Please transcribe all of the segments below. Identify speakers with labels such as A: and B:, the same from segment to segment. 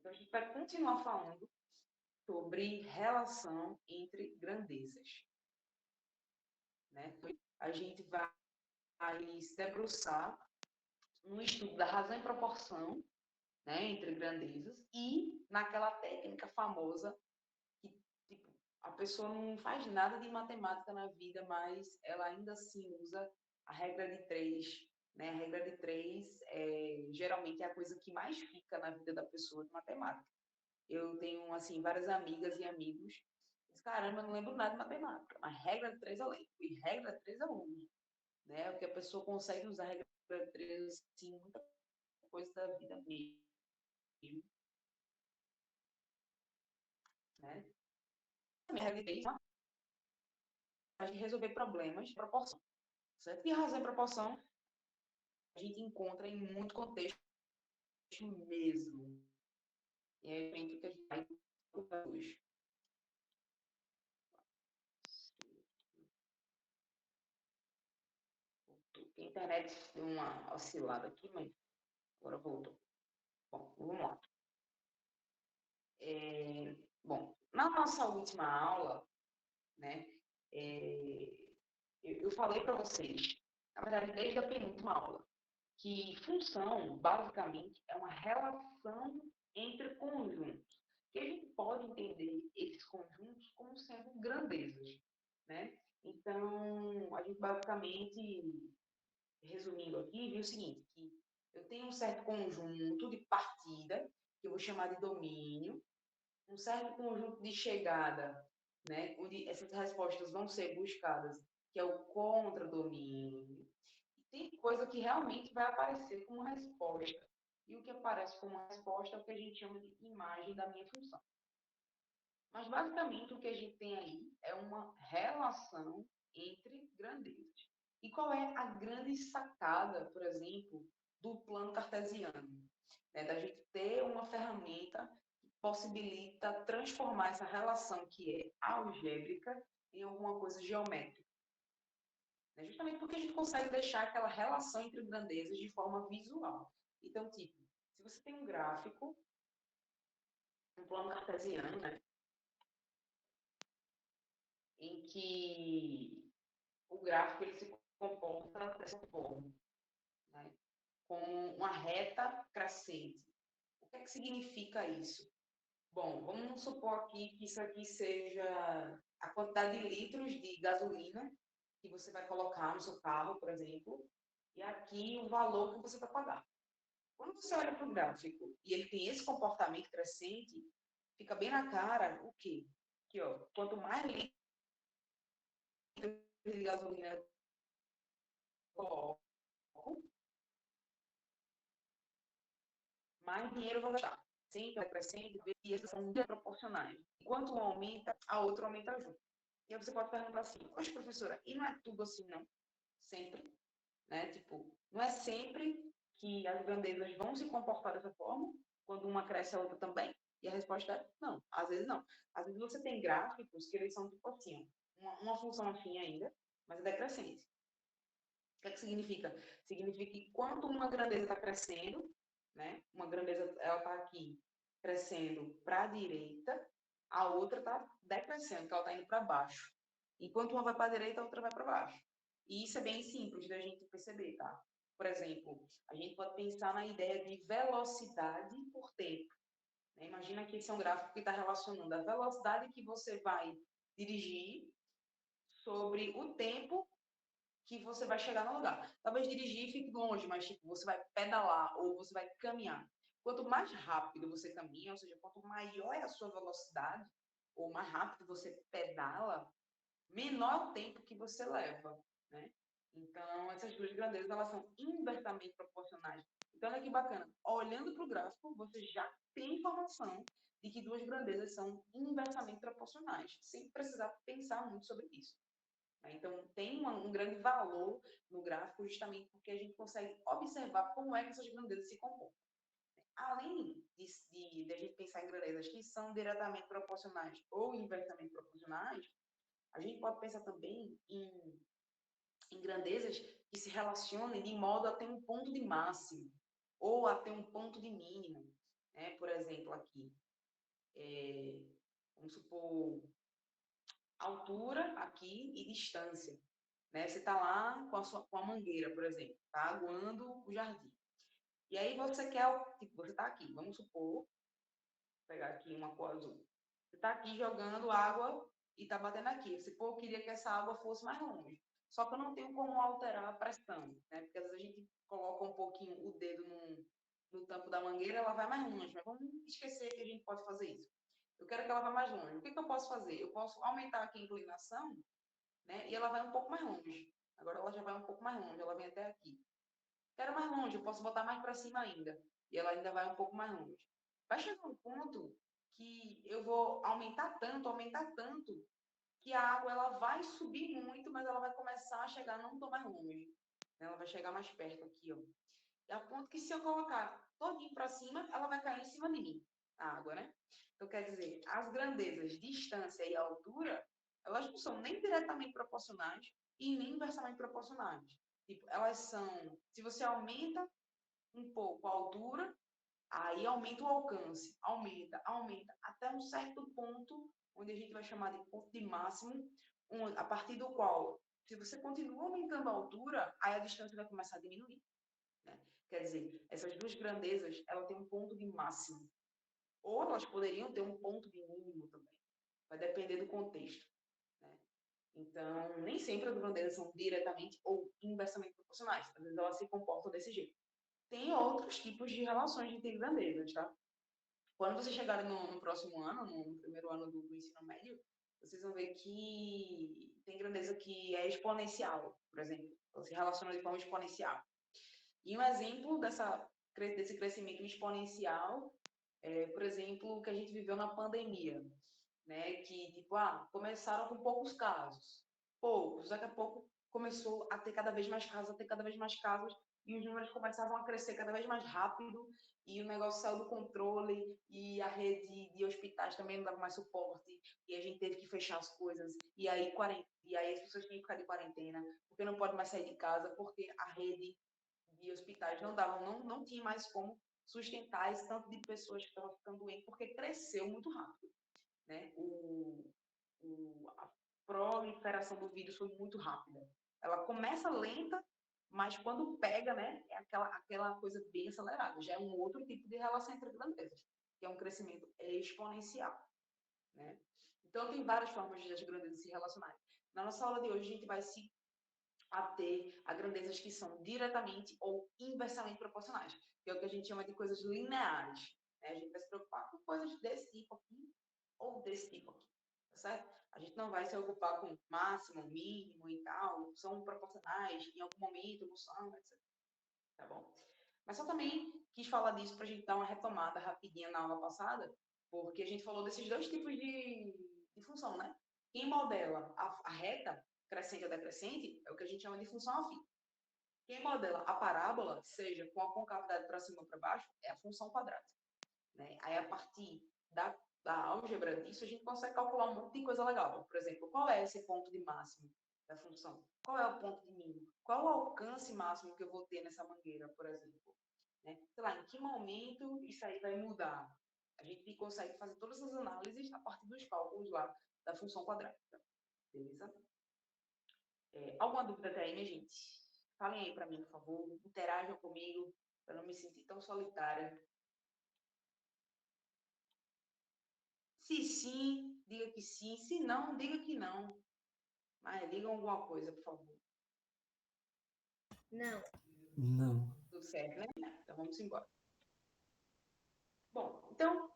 A: Então, a gente vai continuar falando sobre relação entre grandezas, né? A gente vai se debruçar no estudo da razão e proporção, né, entre grandezas e naquela técnica famosa que, tipo, a pessoa não faz nada de matemática na vida, mas ela ainda assim usa a regra de três, né? A regra de três geralmente é a coisa que mais fica na vida da pessoa de matemática. Eu tenho, assim, várias amigas e amigos que dizem, caramba, eu não lembro nada de matemática, mas regra de três eu lembro, e regra de três eu uso, né? O que a pessoa consegue usar a regra de três, assim, muita coisa da vida mesmo, né? A regra de três a gente resolver problemas de proporção, certo? E a razão e proporção a gente encontra em muito contexto mesmo. E é o que a gente vai hoje. A internet deu uma oscilada aqui, mas agora voltou. Bom, vamos lá. Bom, na nossa última aula, né, eu falei para vocês, na verdade, desde a penúltima aula, que função, basicamente, é uma relação entre conjuntos, que a gente pode entender esses conjuntos como sendo grandezas, né? Então, a gente basicamente, resumindo aqui, viu o seguinte, que eu tenho um certo conjunto de partida, que eu vou chamar de domínio, um certo conjunto de chegada, né, onde essas respostas vão ser buscadas, que é o contradomínio. Tem coisa que realmente vai aparecer como resposta. E o que aparece como resposta é o que a gente chama de imagem da minha função. Mas, basicamente, o que a gente tem aí é uma relação entre grandezas. E qual é a grande sacada, por exemplo, do plano cartesiano? Da gente ter uma ferramenta que possibilita transformar essa relação que é algébrica em alguma coisa geométrica. Justamente porque a gente consegue deixar aquela relação entre grandezas de forma visual. Então, tipo, se você tem um gráfico, um plano cartesiano, né, em que o gráfico ele se comporta dessa forma, né, com uma reta crescente. O que é que significa isso? Bom, vamos supor aqui que isso aqui seja a quantidade de litros de gasolina que você vai colocar no seu carro, por exemplo, e aqui o valor que você vai pagar. Quando você olha para o gráfico e ele tem esse comportamento crescente, fica bem na cara o quê? Que, ó, quanto mais litros de gasolina eu coloco, mais dinheiro eu vou gastar. Sempre vai crescendo e essas são proporcionais. Enquanto um aumenta, a outra aumenta junto. E aí você pode perguntar assim, poxa, professora, e não é tudo assim, não? Sempre, né? Tipo, não é sempre que as grandezas vão se comportar dessa forma, quando uma cresce, a outra também? E a resposta é não, às vezes não. Às vezes você tem gráficos que eles são tipo assim, uma função assim ainda, mas é decrescente. O que é que significa? Significa que quando uma grandeza está crescendo, né? Uma grandeza ela está aqui crescendo para a direita, a outra está decrescendo, que ela está indo para baixo. Enquanto uma vai para a direita, a outra vai para baixo. E isso é bem simples da gente perceber, tá? Por exemplo, a gente pode pensar na ideia de velocidade por tempo. Né? Imagina que esse é um gráfico que está relacionando a velocidade que você vai dirigir sobre o tempo que você vai chegar no lugar. Talvez dirigir fique longe, mas tipo, você vai pedalar ou você vai caminhar. Quanto mais rápido você caminha, ou seja, quanto maior é a sua velocidade, ou mais rápido você pedala, menor o tempo que você leva, né? Então, essas duas grandezas, elas são inversamente proporcionais. Então, olha que bacana. Olhando para o gráfico, você já tem informação de que duas grandezas são inversamente proporcionais, sem precisar pensar muito sobre isso. Então, tem um grande valor no gráfico justamente porque a gente consegue observar como é que essas grandezas se comportam. Além de a gente pensar em grandezas que são diretamente proporcionais ou inversamente proporcionais, a gente pode pensar também em grandezas que se relacionem de modo a ter um ponto de máximo ou a ter um ponto de mínimo. né? Por exemplo, aqui, vamos supor, altura aqui e distância, né? Você está lá com a mangueira, por exemplo, está aguando o jardim. E aí você quer, tipo, você está aqui, vamos supor, vou pegar aqui uma cor azul. Você está aqui jogando água e está batendo aqui. Você, pô, eu queria que essa água fosse mais longe. Só que eu não tenho como alterar a pressão, né? Porque às vezes a gente coloca um pouquinho o dedo no tampo da mangueira, ela vai mais longe. Mas vamos esquecer que a gente pode fazer isso. Eu quero que ela vá mais longe. O que eu posso fazer? Eu posso aumentar aqui a inclinação, né? E ela vai um pouco mais longe. Agora ela já vai um pouco mais longe, ela vem até aqui. Quero mais longe, eu posso botar mais para cima ainda. E ela ainda vai um pouco mais longe. Vai chegar um ponto que eu vou aumentar tanto, que a água ela vai subir muito, mas ela vai começar a chegar não tão mais longe. Ela vai chegar mais perto aqui, ó. E a ponto que se eu colocar todinho para cima, ela vai cair em cima de mim, a água, né? Então, quer dizer, as grandezas, distância e altura, elas não são nem diretamente proporcionais e nem inversamente proporcionais. Tipo, elas são, se você aumenta um pouco a altura, aí aumenta o alcance, aumenta, até um certo ponto, onde a gente vai chamar de ponto de máximo, a partir do qual, se você continua aumentando a altura, aí a distância vai começar a diminuir, né? Quer dizer, essas duas grandezas, ela tem um ponto de máximo. Ou elas poderiam ter um ponto de mínimo também. Vai depender do contexto, né? Então, nem sempre as grandezas são diretamente ou inversamente proporcionais. Às vezes elas se comportam desse jeito. Tem outros tipos de relações entre grandezas, tá? Quando vocês chegarem no próximo ano, no primeiro ano do ensino médio, vocês vão ver que tem grandeza que é exponencial, por exemplo. Ela se relaciona de forma exponencial. E um exemplo desse crescimento exponencial é, por exemplo, o que a gente viveu na pandemia, né? Que, tipo, começaram com poucos casos. Poucos. Daqui a pouco começou a ter cada vez mais casos, a ter cada vez mais casos, e os números começavam a crescer cada vez mais rápido, e o negócio saiu do controle, e a rede de hospitais também não dava mais suporte, e a gente teve que fechar as coisas, e aí as pessoas tinham que ficar de quarentena, porque não pode mais sair de casa, porque a rede de hospitais não tinha mais como sustentar esse tanto de pessoas que estavam ficando doentes, porque cresceu muito rápido, né? A proliferação do vírus foi muito rápida. Ela começa lenta, mas quando pega, né, é aquela coisa bem acelerada. Já é um outro tipo de relação entre grandezas, que é um crescimento exponencial, né? Então, tem várias formas de as grandezas se relacionarem. Na nossa aula de hoje, a gente vai se ater a grandezas que são diretamente ou inversamente proporcionais, que é o que a gente chama de coisas lineares, né? A gente vai se preocupar com coisas desse tipo aqui ou desse tipo aqui, tá certo? A gente não vai se ocupar com máximo, mínimo e tal, são proporcionais, em algum momento não são, etc. Tá bom? Mas só também quis falar disso para a gente dar uma retomada rapidinha na aula passada, porque a gente falou desses dois tipos de função, né? Quem modela a reta, crescente ou decrescente, é o que a gente chama de função afim. Quem modela a parábola, seja com a concavidade para cima ou para baixo, é a função quadrada, né? Aí, a partir da álgebra disso, a gente consegue calcular um monte de coisa legal. Por exemplo, qual é esse ponto de máximo da função? Qual é o ponto de mínimo? Qual o alcance máximo que eu vou ter nessa mangueira, por exemplo? Né? Sei lá, em que momento isso aí vai mudar? A gente consegue fazer todas essas análises a partir dos cálculos lá da função quadrática. Beleza? Alguma dúvida até aí, minha gente? Falem aí para mim, por favor. Interajam comigo, para não me sentir tão solitária. Se sim, diga que sim. Se não, diga que não. Mas digam alguma coisa, por favor.
B: Não.
C: Não.
A: Tudo certo, né? Então vamos embora. Bom, então,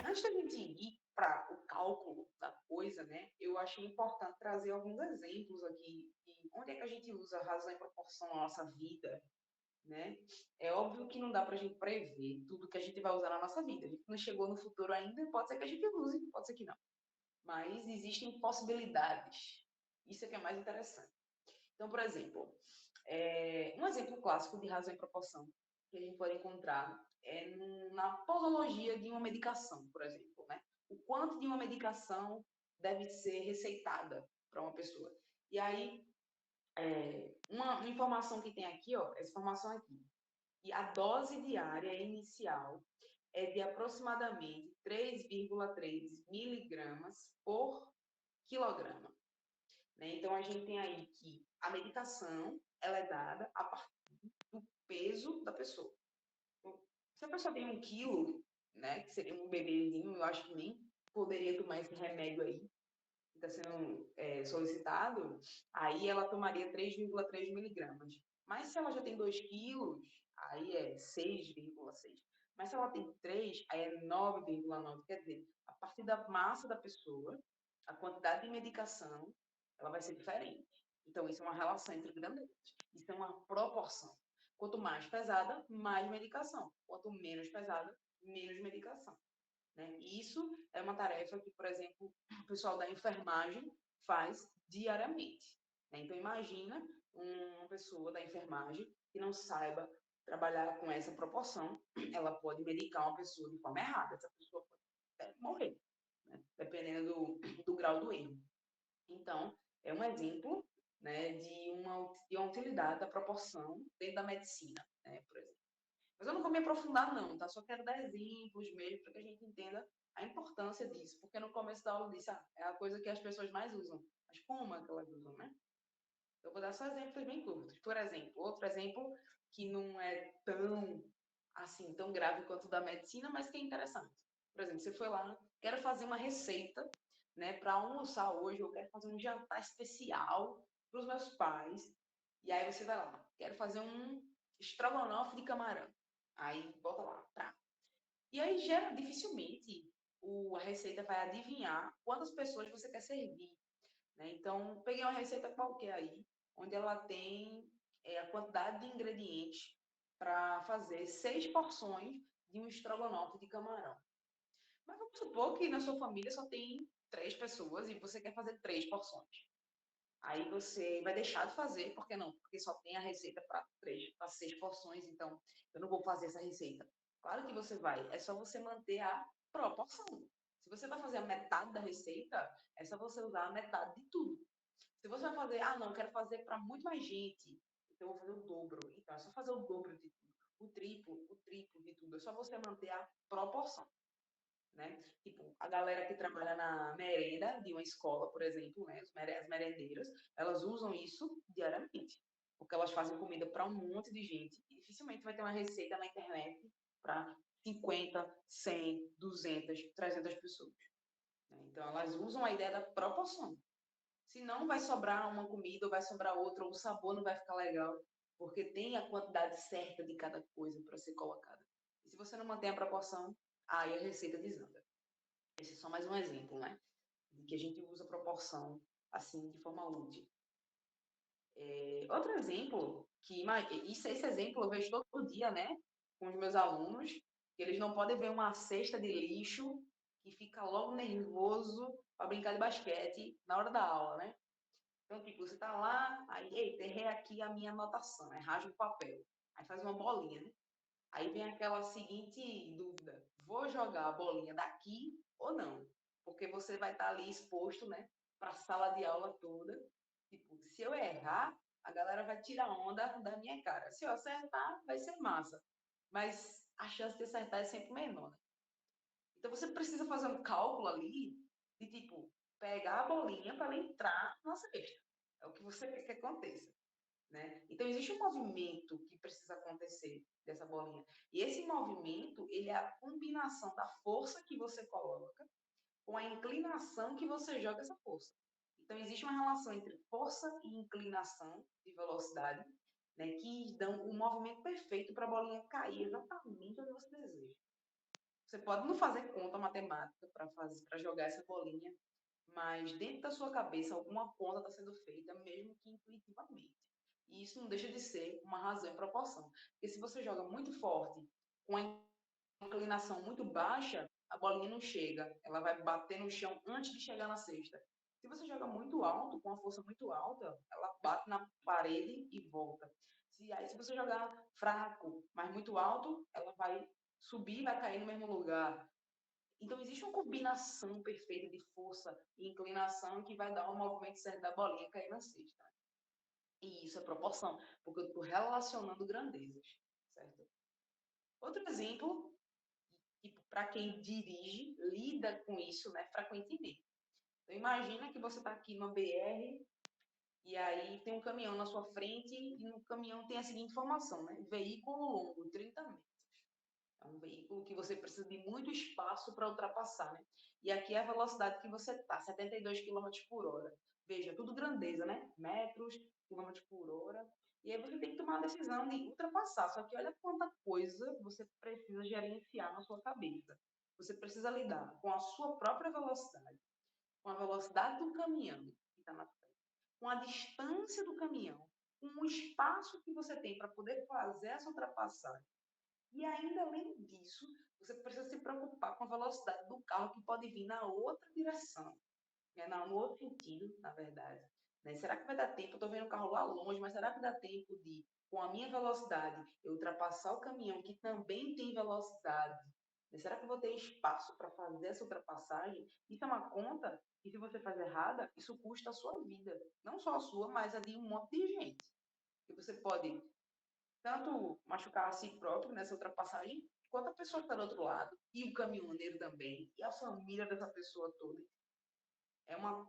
A: antes da gente ir para o cálculo da coisa, né, eu achei importante trazer alguns exemplos aqui de onde é que a gente usa razão e proporção na nossa vida, né? É óbvio que não dá para a gente prever tudo que a gente vai usar na nossa vida. A gente não chegou no futuro ainda, pode ser que a gente use, pode ser que não. Mas existem possibilidades. Isso é que é mais interessante. Então, por exemplo, um exemplo clássico de razão e proporção que a gente pode encontrar é na posologia de uma medicação, por exemplo, né? O quanto de uma medicação deve ser receitada para uma pessoa. E aí, uma informação que tem aqui, ó, essa informação aqui. E a dose diária inicial é de aproximadamente 3,3 miligramas por quilograma. Né? Então, a gente tem aí que a medicação ela é dada a partir do peso da pessoa. Então, se a pessoa tem 1 quilo, né, que seria um bebezinho, eu acho que nem poderia tomar esse remédio aí, que está sendo solicitado, aí ela tomaria 3,3 miligramas. Mas se ela já tem 2 quilos, aí é 6,6. Mas se ela tem 3, aí é 9,9. Quer dizer, a partir da massa da pessoa, a quantidade de medicação, ela vai ser diferente. Então, isso é uma relação entre grandezas. Isso é uma proporção. Quanto mais pesada, mais medicação. Quanto menos pesada, menos medicação. Né? E isso é uma tarefa que, por exemplo, o pessoal da enfermagem faz diariamente. Né? Então, imagina uma pessoa da enfermagem que não saiba trabalhar com essa proporção, ela pode medicar uma pessoa de forma errada, essa pessoa pode até morrer, né? Dependendo do grau do erro. Então, é um exemplo, né, de uma utilidade da proporção dentro da medicina, né, por exemplo. Mas eu não vou me aprofundar, não, tá? Só quero dar exemplos mesmo para que a gente entenda a importância disso. Porque no começo da aula eu disse, é a coisa que as pessoas mais usam. Mas como é que elas usam, né? Eu vou dar só exemplos bem curtos. Por exemplo, outro exemplo que não é tão, assim, tão grave quanto o da medicina, mas que é interessante. Por exemplo, você foi lá, quero fazer uma receita, né, para almoçar hoje, eu quero fazer um jantar especial para os meus pais. E aí você vai lá, quero fazer um estrogonofe de camarão. Aí bota lá, tá. E aí dificilmente a receita vai adivinhar quantas pessoas você quer servir. Né? Então, peguei uma receita qualquer aí, onde ela tem a quantidade de ingredientes para fazer 6 porções de um estrogonofe de camarão. Mas vamos supor que na sua família só tem 3 pessoas e você quer fazer 3 porções. Aí você vai deixar de fazer, por que não? Porque só tem a receita para 6 porções, então eu não vou fazer essa receita. Claro que você vai, é só você manter a proporção. Se você vai fazer a metade da receita, é só você usar a metade de tudo. Se você vai fazer, não, quero fazer para muito mais gente, então eu vou fazer o dobro. Então é só fazer o dobro de tudo. O triplo de tudo. É só você manter a proporção. Né? Tipo, a galera que trabalha na merenda de uma escola, por exemplo, né? As merendeiras, elas usam isso diariamente. Porque elas fazem comida para um monte de gente. E dificilmente vai ter uma receita na internet para 50, 100, 200, 300 pessoas. Né? Então, elas usam a ideia da proporção. Senão vai sobrar uma comida, ou vai sobrar outra, ou o sabor não vai ficar legal, porque tem a quantidade certa de cada coisa para ser colocada. E se você não mantém a proporção, aí a receita desanda. Esse é só mais um exemplo, né? De que a gente usa proporção assim de forma útil. Outro exemplo, esse exemplo eu vejo todo dia, né? Com os meus alunos, que eles não podem ver uma cesta de lixo que fica logo nervoso para brincar de basquete na hora da aula, né? Então, tipo, você tá lá, aí, eita, errei aqui a minha anotação, aí rasga o papel, aí faz uma bolinha, né? Aí vem aquela seguinte dúvida: vou jogar a bolinha daqui ou não? Porque você vai estar ali exposto, né, para a sala de aula toda. Tipo, se eu errar, a galera vai tirar onda da minha cara. Se eu acertar, vai ser massa. Mas a chance de acertar é sempre menor, né? Então você precisa fazer um cálculo ali de tipo pegar a bolinha para ela entrar na cesta. É o que você quer que aconteça. Né? Então, existe um movimento que precisa acontecer dessa bolinha. E esse movimento, ele é a combinação da força que você coloca com a inclinação que você joga essa força. Então, existe uma relação entre força e inclinação de velocidade, né, que dão o movimento perfeito para a bolinha cair exatamente onde você deseja. Você pode não fazer conta matemática para jogar essa bolinha, mas dentro da sua cabeça alguma conta está sendo feita, mesmo que intuitivamente. E isso não deixa de ser uma razão e proporção. Porque se você joga muito forte, com a inclinação muito baixa, a bolinha não chega. Ela vai bater no chão antes de chegar na cesta. Se você joga muito alto, com uma força muito alta, ela bate na parede e volta. Se você jogar fraco, mas muito alto, ela vai subir e vai cair no mesmo lugar. Então, existe uma combinação perfeita de força e inclinação que vai dar o movimento certo da bolinha cair na cesta. E isso é proporção, porque eu estou relacionando grandezas, certo? Outro exemplo que para quem dirige, lida com isso, né, frequentemente. Então, imagina que você está aqui numa BR e aí tem um caminhão na sua frente e no caminhão tem a seguinte informação, né? Veículo longo, 30 metros. É um veículo que você precisa de muito espaço para ultrapassar, né? E aqui é a velocidade que você está, 72 quilômetros por hora. Veja, tudo grandeza, né? Metros, quilômetros por hora. E aí você tem que tomar uma decisão de ultrapassar. Só que olha quanta coisa você precisa gerenciar na sua cabeça. Você precisa lidar com a sua própria velocidade, com a velocidade do caminhão que está na frente, com a distância do caminhão, com o espaço que você tem para poder fazer essa ultrapassagem. E ainda além disso, você precisa se preocupar com a velocidade do carro que pode vir na outra direção, né? No outro sentido, na verdade. Né? Será que vai dar tempo? Eu estou vendo o carro lá longe, mas será que dá tempo de, com a minha velocidade, eu ultrapassar o caminhão que também tem velocidade? Né? Será que eu vou ter espaço para fazer essa ultrapassagem? Isso é uma conta que, se você faz errada, isso custa a sua vida. Não só a sua, mas a de um monte de gente. E você pode tanto machucar a si próprio nessa ultrapassagem, quanto a pessoa que está do outro lado, e o caminhoneiro também, e a família dessa pessoa toda.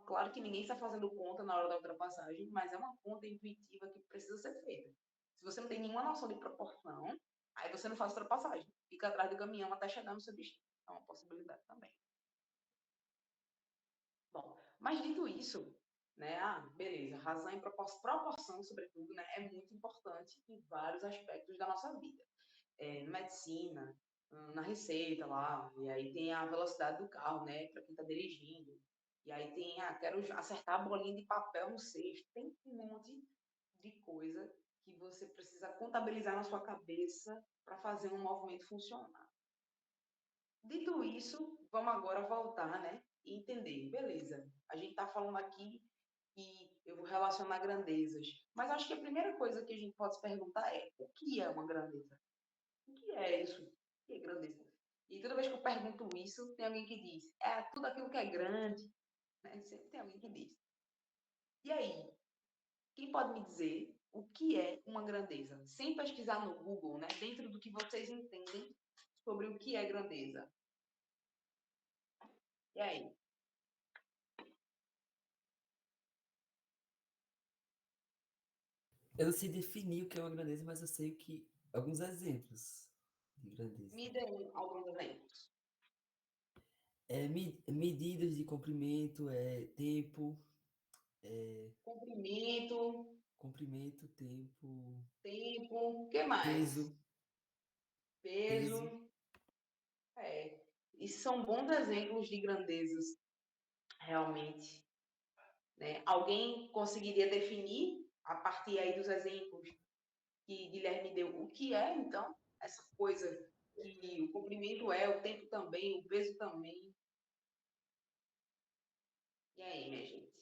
A: Claro que ninguém está fazendo conta na hora da ultrapassagem, mas é uma conta intuitiva que precisa ser feita. Se você não tem nenhuma noção de proporção, aí você não faz ultrapassagem. Fica atrás do caminhão até chegar no seu destino. É uma possibilidade também. Bom, mas dito isso, né, beleza, razão e proporção, sobretudo, né, é muito importante em vários aspectos da nossa vida. Medicina, na receita lá, e aí tem a velocidade do carro, né, para quem está dirigindo, e aí tem, quero acertar a bolinha de papel no cesto, tem um monte de coisa que você precisa contabilizar na sua cabeça para fazer um movimento funcionar. Dito isso, vamos agora voltar, né, e entender, beleza, a gente está falando aqui e eu vou relacionar grandezas, mas acho que a primeira coisa que a gente pode se perguntar é, o que é uma grandeza? O que é isso? O que é grandeza? E toda vez que eu pergunto isso, tem alguém que diz, é tudo aquilo que é grande, né? Sempre tem alguém que diz. E aí, quem pode me dizer o que é uma grandeza? Sem pesquisar no Google, né? Dentro do que vocês entendem sobre o que é grandeza. E aí?
B: Eu não sei definir o que é uma grandeza, mas eu sei o que alguns exemplos de grandeza.
A: Me dê alguns exemplos.
B: Medidas de comprimento, tempo,
A: Comprimento,
B: comprimento, tempo,
A: tempo, o que mais?
B: peso, peso.
A: Peso. É. E são bons exemplos de grandezas, realmente. Né? Alguém conseguiria definir, a partir aí dos exemplos que Guilherme deu, o que é, então, essa coisa que o comprimento é, o tempo também, o peso também? E aí, minha gente?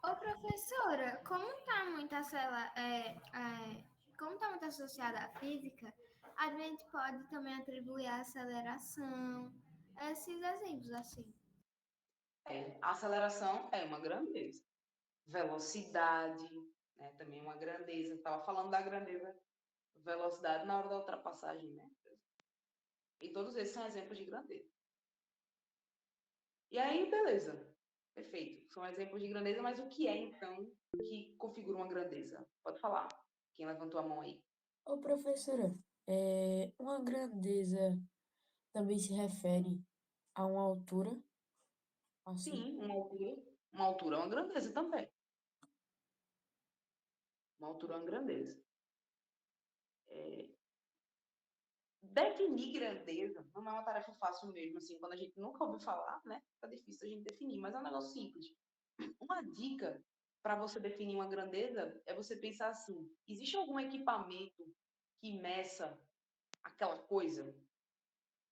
C: Ô, professora, como está muito associada à física, a gente pode também atribuir a aceleração, esses exemplos assim.
A: A aceleração é uma grandeza. Velocidade, né, também é uma grandeza. Estava falando da grandeza, velocidade na hora da ultrapassagem, né? E todos esses são exemplos de grandeza. E aí, beleza. Perfeito. São exemplos de grandeza, mas o que é, então, que configura uma grandeza? Pode falar. Quem levantou a mão aí?
D: Ô, professora, uma grandeza também se refere a uma altura, assim?
A: Sim, uma altura. Uma altura é uma grandeza também. Uma altura é uma grandeza. Definir grandeza não é uma tarefa fácil mesmo, assim, quando a gente nunca ouviu falar, né? Fica difícil a gente definir, mas é um negócio simples. Uma dica para você definir uma grandeza é você pensar assim: existe algum equipamento que meça aquela coisa?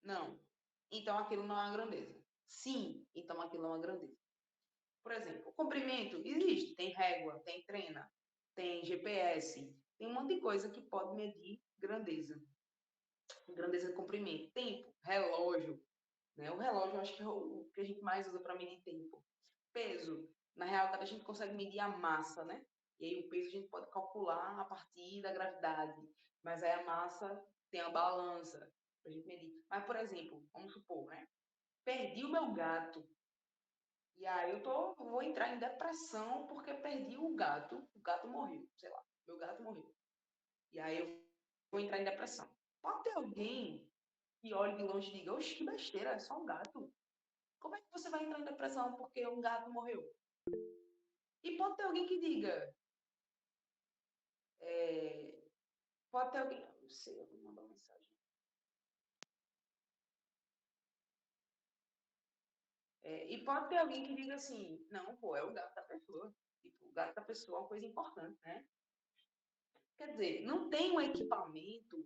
A: Não. Então aquilo não é uma grandeza. Sim, então aquilo é uma grandeza. Por exemplo, o comprimento existe, tem régua, tem trena, tem GPS, tem um monte de coisa que pode medir grandeza. Grandeza de comprimento, tempo, relógio, né? O relógio eu acho que é o que a gente mais usa para medir tempo. Peso, na realidade a gente consegue medir a massa, né? E aí o peso a gente pode calcular a partir da gravidade, mas aí a massa tem a balança. pra gente medir. Mas, por exemplo, vamos supor, né? Perdi o meu gato. E aí vou entrar em depressão porque perdi o gato morreu, sei lá, meu gato morreu. E aí eu vou entrar em depressão. Pode ter alguém que olhe de longe e diga, oxe, que besteira, é só um gato. Como é que você vai entrar em depressão porque um gato morreu? E pode ter alguém que diga, é, pode ter alguém, não sei, eu vou mandar uma mensagem. E pode ter alguém que diga assim, não, pô, é o gato da pessoa. Tipo, o gato da pessoa é uma coisa importante, né? Quer dizer, não tem um equipamento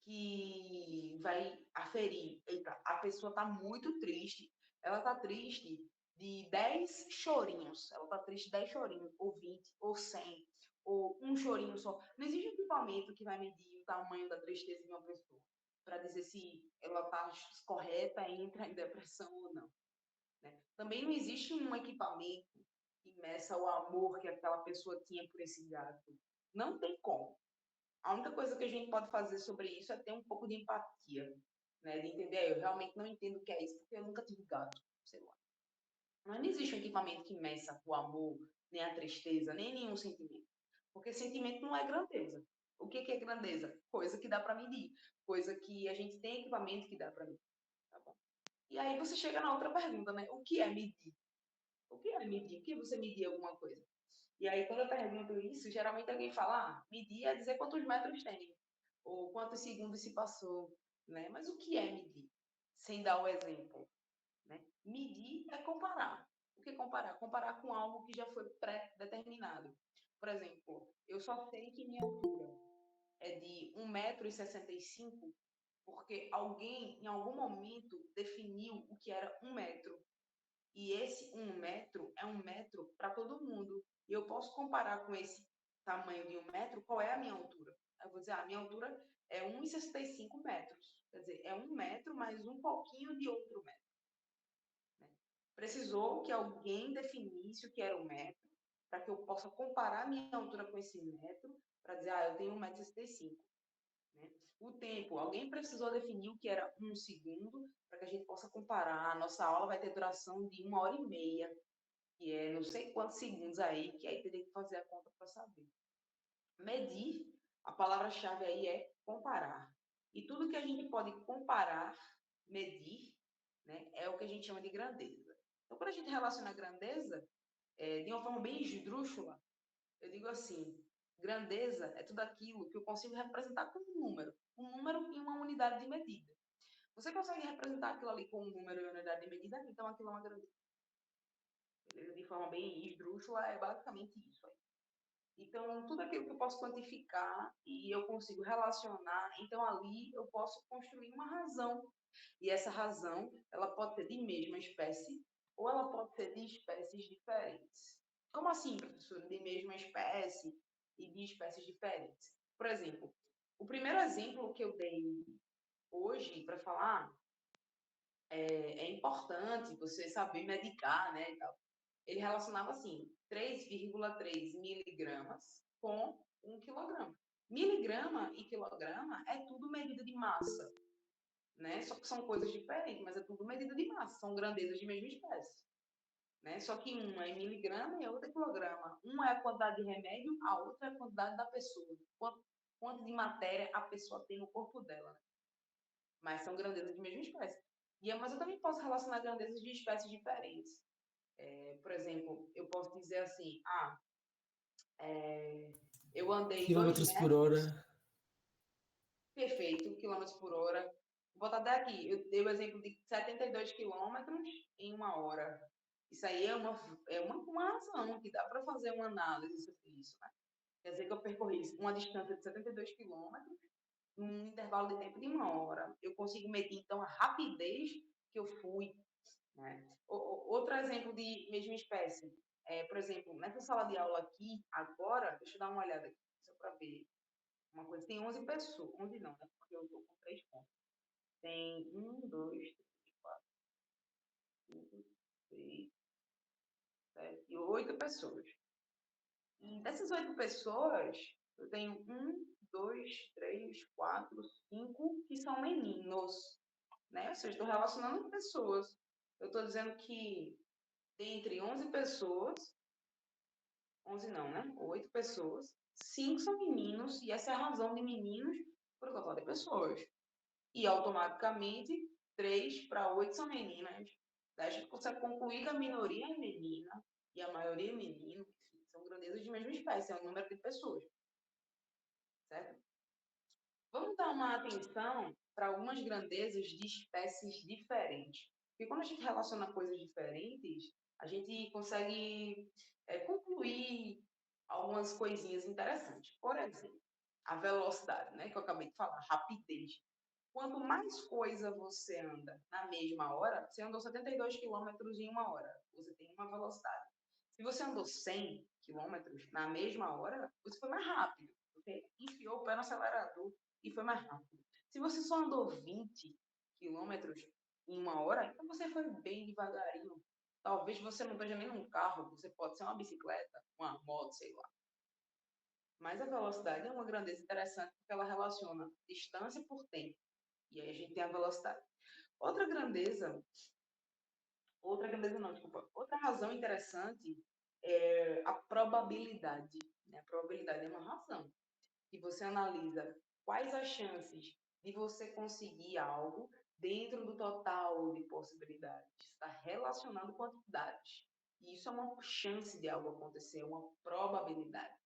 A: que vai aferir. Eita, a pessoa está muito triste. Ela está triste de 10 chorinhos. Ela está triste de 10 chorinhos, ou 20, ou 100, ou um chorinho só. Não existe um equipamento que vai medir o tamanho da tristeza de uma pessoa para dizer se ela está correta em entrar em depressão ou não. Né? Também não existe um equipamento que meça o amor que aquela pessoa tinha por esse gato. Não tem como. A única coisa que a gente pode fazer sobre isso é ter um pouco de empatia, né? De entender, eu realmente não entendo o que é isso, porque eu nunca tive gato, sei lá. Mas não existe um equipamento que meça o amor, nem a tristeza, nem nenhum sentimento. Porque sentimento não é grandeza. O que é grandeza? Coisa que dá para medir. Coisa que a gente tem equipamento que dá para medir. Tá bom? E aí você chega na outra pergunta, né? O que é medir? O que é medir? O que é você medir alguma coisa? E aí, quando eu pergunto isso, geralmente alguém fala, medir é dizer quantos metros tem, ou quantos segundos se passou, né? Mas o que é medir? Sem dar o exemplo, né? Medir é comparar. O que é comparar? Comparar com algo que já foi pré-determinado. Por exemplo, eu só sei que minha altura é de 1,65 m, porque alguém, em algum momento, definiu o que era 1 m. E esse 1 m é 1 m para todo mundo. E eu posso comparar com esse tamanho de 1 m, qual é a minha altura? Eu vou dizer, a minha altura é 1,65 metros. Quer dizer, é 1 m mais um pouquinho de outro metro. Né? Precisou que alguém definisse o que era 1 m, para que eu possa comparar a minha altura com esse metro, para dizer, eu tenho 1,65 m. Né? O tempo, alguém precisou definir o que era 1 segundo, para que a gente possa comparar. A nossa aula vai ter duração de 1h30, que é não sei quantos segundos aí, que aí teria que fazer a conta para saber. Medir, a palavra-chave aí é comparar. E tudo que a gente pode comparar, medir, né, é o que a gente chama de grandeza. Então, quando a gente relaciona a grandeza, de uma forma bem esdrúxula, eu digo assim, grandeza é tudo aquilo que eu consigo representar com um número e uma unidade de medida. Você consegue representar aquilo ali com um número e uma unidade de medida? Então aquilo é uma grandeza. Beleza? De forma bem esdrúxula, é basicamente isso aí. Então, tudo aquilo que eu posso quantificar e eu consigo relacionar, então ali eu posso construir uma razão. E essa razão, ela pode ser de mesma espécie ou ela pode ser de espécies diferentes. Como assim, professor? De mesma espécie e de espécies diferentes? Por exemplo, o primeiro exemplo que eu dei hoje para falar é importante você saber medicar, né? E tal. Ele relacionava assim, 3,3 miligramas com 1 quilograma. Miligrama e quilograma é tudo medida de massa, né? Só que são coisas diferentes, mas é tudo medida de massa, são grandezas de mesma espécie. Né? Só que uma é miligrama e a outra é quilograma. Uma é a quantidade de remédio, a outra é a quantidade da pessoa. Quanto de matéria a pessoa tem no corpo dela. Né? Mas são grandezas de mesma espécie. Mas eu também posso relacionar grandezas de espécies diferentes. Por exemplo, eu posso dizer assim, eu andei 2
B: Quilômetros por
A: metros,
B: hora.
A: perfeito, quilômetros por hora. Vou botar até aqui, eu dei o exemplo de 72 quilômetros em 1 hora. Isso aí é uma razão que dá para fazer uma análise sobre isso. Né? Quer dizer que eu percorri uma distância de 72 quilômetros num intervalo de tempo de 1 hora. Eu consigo medir, então, a rapidez que eu fui. Né? Outro exemplo de mesma espécie. Por exemplo, nessa sala de aula aqui, agora, deixa eu dar uma olhada aqui, só para ver uma coisa. Tem 11 pessoas. 11 não, né? Porque eu estou com 3 pontos. Tem 1, 2, 3, 4, 5, 6, 7, 8 pessoas. E dessas 8 pessoas, eu tenho 1, 2, 3, 4, 5 que são meninos, né? Ou seja, estou relacionando pessoas. Eu estou dizendo que dentre 11 pessoas, 11 não, né? 8 pessoas, 5 são meninos, e essa é a razão de meninos por total de pessoas. E automaticamente, 3 para 8 são meninas. Daí a gente consegue concluir que a minoria é menina e a maioria é menino. Enfim, são grandezas de mesma espécie, é o número de pessoas. Certo? Vamos dar uma atenção para algumas grandezas de espécies diferentes. Porque quando a gente relaciona coisas diferentes, a gente consegue concluir algumas coisinhas interessantes. Por exemplo, a velocidade, né, que eu acabei de falar, rapidez. Quanto mais coisa você anda na mesma hora, você andou 72 quilômetros em uma hora, você tem uma velocidade. Se você andou 100 quilômetros na mesma hora, você foi mais rápido. Você enfiou o pé no acelerador e foi mais rápido. Se você só andou 20 quilômetros em uma hora, então você foi bem devagarinho. Talvez você não esteja nem num carro, você pode ser uma bicicleta, uma moto, sei lá. Mas a velocidade é uma grandeza interessante porque ela relaciona distância por tempo. E aí a gente tem a velocidade. Outra grandeza não, desculpa. Outra razão interessante é a probabilidade. Né? A probabilidade é uma razão. Que você analisa quais as chances de você conseguir algo dentro do total de possibilidades. Está relacionando quantidades. E isso é uma chance de algo acontecer, uma probabilidade.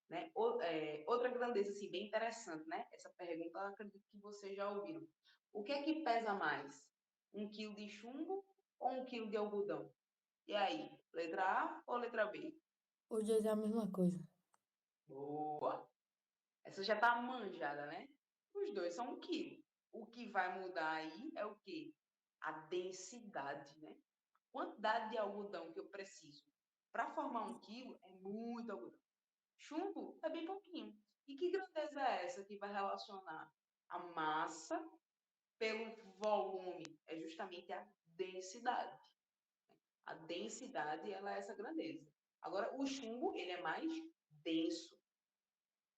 A: Né? Outra grandeza assim, bem interessante, né? Essa pergunta eu acredito que vocês já ouviram. O que é que pesa mais? 1 quilo de chumbo ou 1 quilo de algodão? E aí, letra A ou letra B?
D: Os dois é a mesma coisa.
A: Boa! Essa já está manjada, né? Os dois são 1 quilo. O que vai mudar aí é o quê? A densidade, né? Quantidade de algodão que eu preciso para formar 1 quilo é muito algodão. Chumbo é bem pouquinho. E que grandeza é essa que vai relacionar a massa pelo volume? É justamente a densidade. A densidade, ela é essa grandeza. Agora, o chumbo, ele é mais denso.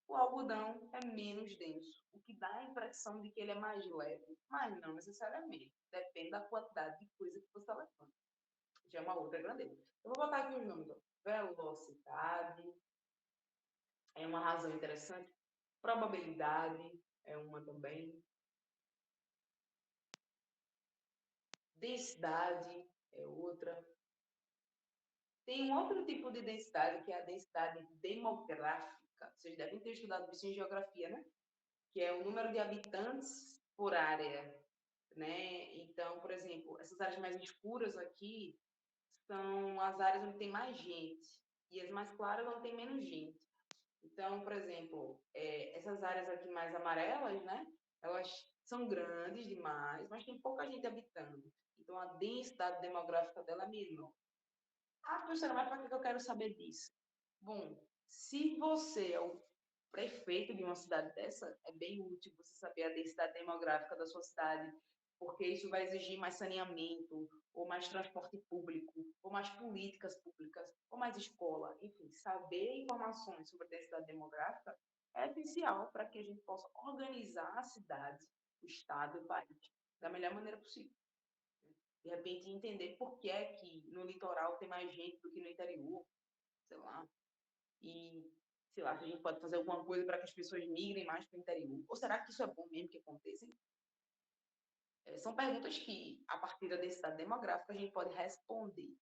A: O algodão é menos denso, o que dá a impressão de que ele é mais leve, mas não necessariamente. Depende da quantidade de coisa que você levanta. Já é uma outra grandeza. Eu vou botar aqui os números. Velocidade é uma razão interessante. Probabilidade é uma também. Densidade é outra. Tem um outro tipo de densidade, que é a densidade demográfica. Vocês devem ter estudado isso em geografia, né? Que é o número de habitantes por área, né? Então, por exemplo, essas áreas mais escuras aqui são as áreas onde tem mais gente e as mais claras onde tem menos gente. Então, por exemplo, essas áreas aqui mais amarelas, né? Elas são grandes demais, mas tem pouca gente habitando. Então, a densidade demográfica dela é menor. Ah, professora, mas para que eu quero saber disso? Bom, se você é o prefeito de uma cidade dessa, é bem útil você saber a densidade demográfica da sua cidade, porque isso vai exigir mais saneamento, ou mais transporte público, ou mais políticas públicas, ou mais escola. Enfim, saber informações sobre a densidade demográfica é essencial para que a gente possa organizar a cidade, o estado e o país da melhor maneira possível. De repente, entender por que é que no litoral tem mais gente do que no interior, sei lá. E, sei lá, se a gente pode fazer alguma coisa para que as pessoas migrem mais para o interior. Ou será que isso é bom mesmo que aconteça? São perguntas que, a partir da densidade demográfica, a gente pode responder,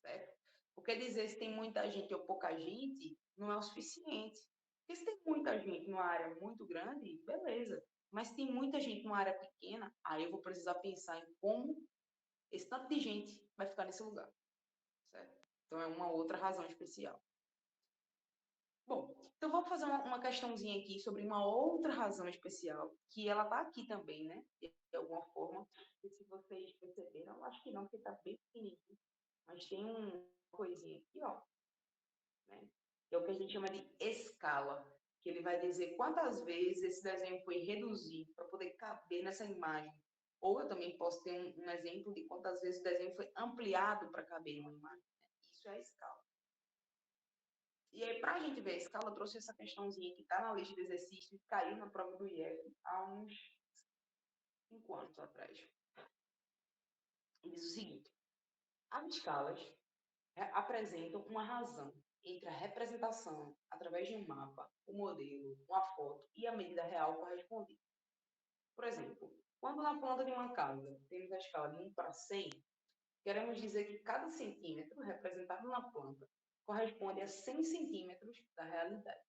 A: certo? Porque dizer se tem muita gente ou pouca gente não é o suficiente. Porque se tem muita gente numa área muito grande, beleza. Mas se tem muita gente numa área pequena, aí eu vou precisar pensar em como esse tanto de gente vai ficar nesse lugar, certo? Então é uma outra razão especial. Bom, então vamos fazer uma questãozinha aqui sobre uma outra razão especial, que ela está aqui também, né? De alguma forma. E se vocês perceberam, eu acho que não, porque está bem pequenininho. Mas tem uma coisinha aqui, ó, né? Que é o que a gente chama de escala, que ele vai dizer quantas vezes esse desenho foi reduzido para poder caber nessa imagem. Ou eu também posso ter um exemplo de quantas vezes o desenho foi ampliado para caber em uma imagem. Né? Isso é a escala. E aí, para a gente ver a escala, eu trouxe essa questãozinha que está na lista de exercícios e caiu na prova do IEF há uns 5 anos atrás. E diz o seguinte: as escalas apresentam uma razão entre a representação através de um mapa, o modelo, uma foto e a medida real correspondente. Por exemplo, quando na planta de uma casa temos a escala de 1 para 100, queremos dizer que cada centímetro representado na planta corresponde a 100 centímetros da realidade.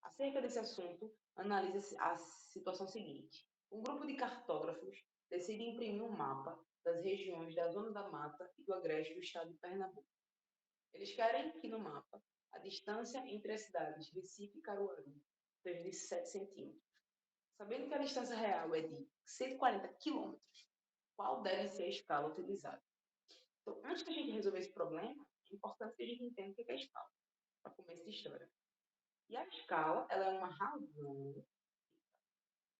A: Acerca desse assunto, analisa a situação seguinte. Um grupo de cartógrafos decide imprimir um mapa das regiões da Zona da Mata e do Agreste do estado de Pernambuco. Eles querem que no mapa a distância entre as cidades Recife e Caruaru seja de 7 centímetros. Sabendo que a distância real é de 140 quilômetros, qual deve ser a escala utilizada? Então, antes de a gente resolver esse problema, é importante que a gente entenda o que é a escala, para começo de história. E a escala, ela é uma razão,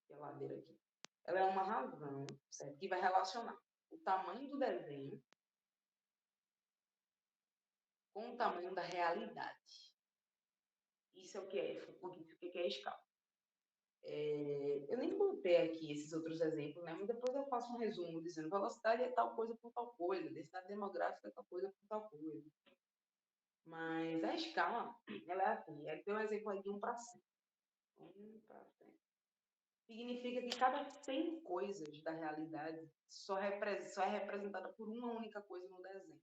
A: que é a ladeira aqui, ela é uma razão, certo? Que vai relacionar o tamanho do desenho com o tamanho da realidade. Isso é o que é a escala. Eu nem botei aqui esses outros exemplos, né? Mas depois eu faço um resumo dizendo velocidade é tal coisa por tal coisa, densidade demográfica é tal coisa por tal coisa. Mas a escala, ela é assim, tem um exemplo aí de 1 para 100. 1 para 100. Significa que cada 100 coisas da realidade só é representada por uma única coisa no desenho.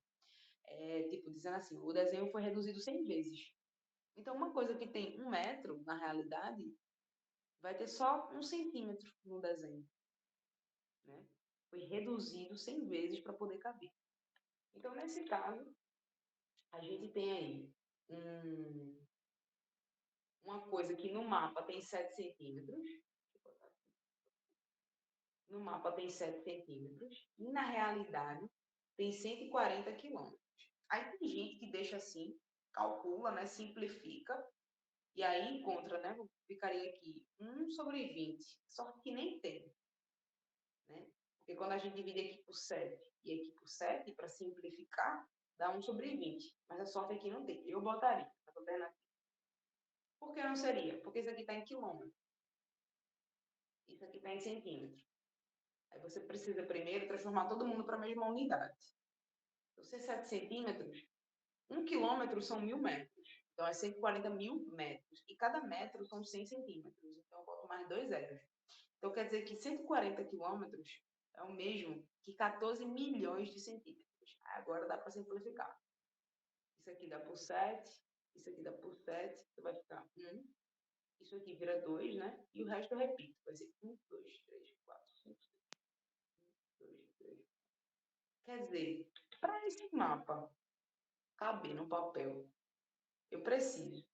A: Tipo, dizendo assim, o desenho foi reduzido 100 vezes. Então, uma coisa que tem 1 metro, na realidade, vai ter só 1 centímetro no desenho. Né? Foi reduzido 100 vezes para poder caber. Então, nesse caso, a gente tem aí uma coisa que no mapa tem 7 centímetros. No mapa tem 7 centímetros. E na realidade tem 140 quilômetros. Aí tem gente que deixa assim, calcula, né, simplifica, e aí encontra, né, ficaria aqui 1 sobre 20. Só que nem tem. Né? Porque quando a gente divide aqui por 7 e aqui por 7, para simplificar, dá 1 sobre 20. Mas a sorte aqui não tem. Eu botaria essa alternativa. Por que não seria? Porque isso aqui está em quilômetro. Isso aqui está em centímetro. Aí você precisa primeiro transformar todo mundo para a mesma unidade. Então, se é 7 centímetros, 1 quilômetro são 1.000 metros. Então, é 140 mil metros. E cada metro são 100 centímetros. Então, eu boto mais 2 zeros. Então, quer dizer que 140 quilômetros é o mesmo que 14 milhões de centímetros. Agora dá para simplificar. Isso aqui dá por 7, isso aqui dá por 7, então vai ficar 1. Isso aqui vira 2, né? E o resto eu repito. Vai ser 1, 2, 3, 4, 5, 6. 1, 2, 3. Quer dizer, para esse mapa caber no papel, eu preciso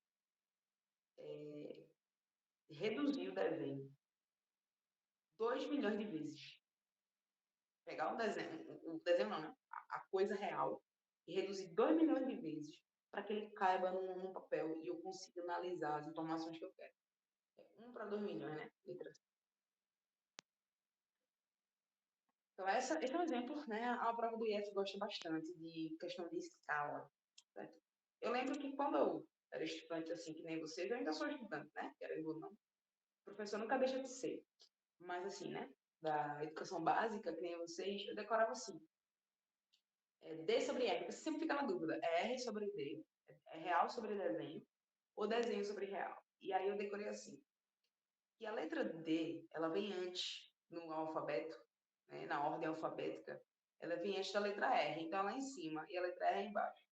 A: reduzir o desenho 2 milhões de vezes. Pegar o desenho não, né? A coisa real, e reduzir 2 milhões de vezes para que ele caiba num papel e eu consiga analisar as informações que eu quero. 1 para 2 milhões, né? Letras. Então, esse é um exemplo, né? A prova do IF gosta bastante de questão de escala. Certo? Eu lembro que quando eu era estudante, assim, que nem vocês, eu ainda sou estudante, né? Querendo ou não. O professor nunca deixa de ser. Mas, assim, né? Da educação básica, que nem vocês, eu decorava assim. D sobre R, você sempre fica na dúvida. É R sobre D, é real sobre desenho, ou desenho sobre real. E aí eu decorei assim. Que a letra D, ela vem antes no alfabeto, né, na ordem alfabética, ela vem antes da letra R. Então, ela é em cima e a letra R é embaixo.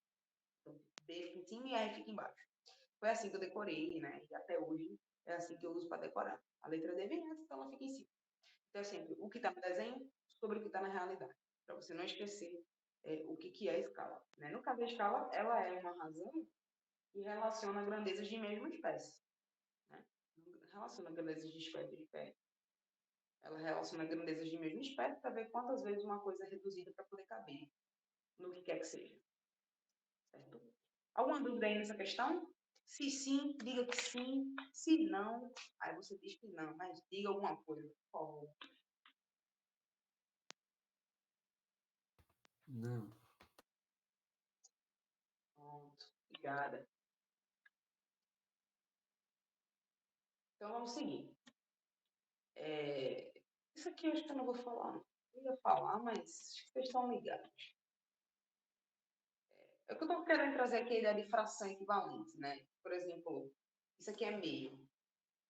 A: Então, D fica em cima e R fica embaixo. Foi assim que eu decorei, né? E até hoje é assim que eu uso para decorar. A letra D vem antes, então ela fica em cima. Então, é sempre o que está no desenho sobre o que está na realidade. Para você não esquecer o que é a escala. Né? No caso, a escala, ela é uma razão que relaciona grandezas de mesma espécie. Né? Não relaciona grandezas de espécie diferente. Ela relaciona grandezas de mesma espécie para ver quantas vezes uma coisa é reduzida para poder caber no que quer que seja. Certo? Alguma dúvida aí nessa questão? Se sim, diga que sim. Se não, aí você diz que não, mas diga alguma coisa, por favor.
B: Não.
A: Pronto, obrigada. Então, vamos seguir. Isso aqui eu acho que eu não vou falar. Não. Eu ia falar, mas acho que vocês estão ligados. É o que eu estou querendo trazer aqui a ideia de fração equivalente, né? Por exemplo, isso aqui é meio,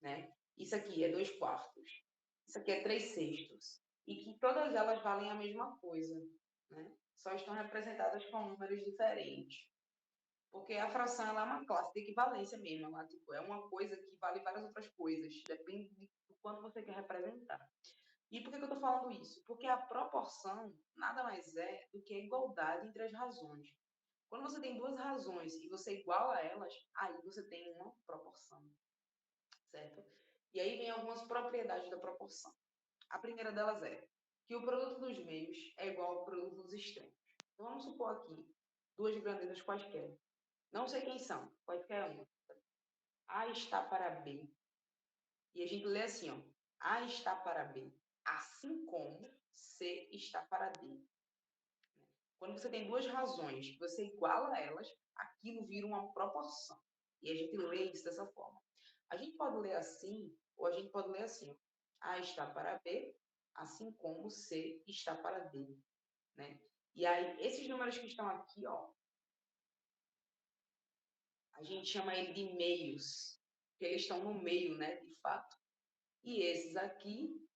A: né? Isso aqui é 2/4. Isso aqui é 3/6. E que todas elas valem a mesma coisa, né? Só estão representadas com números diferentes. Porque a fração ela é uma classe de equivalência mesmo. Ela, tipo, é uma coisa que vale várias outras coisas. Depende do quanto você quer representar. E por que eu estou falando isso? Porque a proporção nada mais é do que a igualdade entre as razões. Quando você tem duas razões e você iguala elas, aí você tem uma proporção, certo? E aí vem algumas propriedades da proporção. A primeira delas é que o produto dos meios é igual ao produto dos extremos. Então vamos supor aqui duas grandezas quaisquer. Não sei quem são, qualquer uma. A está para B. E a gente lê assim, ó. A está para B, assim como C está para D. Quando você tem duas razões, que você iguala elas, aquilo vira uma proporção. E a gente lê isso dessa forma. A gente pode ler assim, ou a gente pode ler assim. A está para B, assim como C está para D. Né? E aí, esses números que estão aqui, ó, a gente chama ele de meios, porque eles estão no meio, né, de fato. E esses aqui,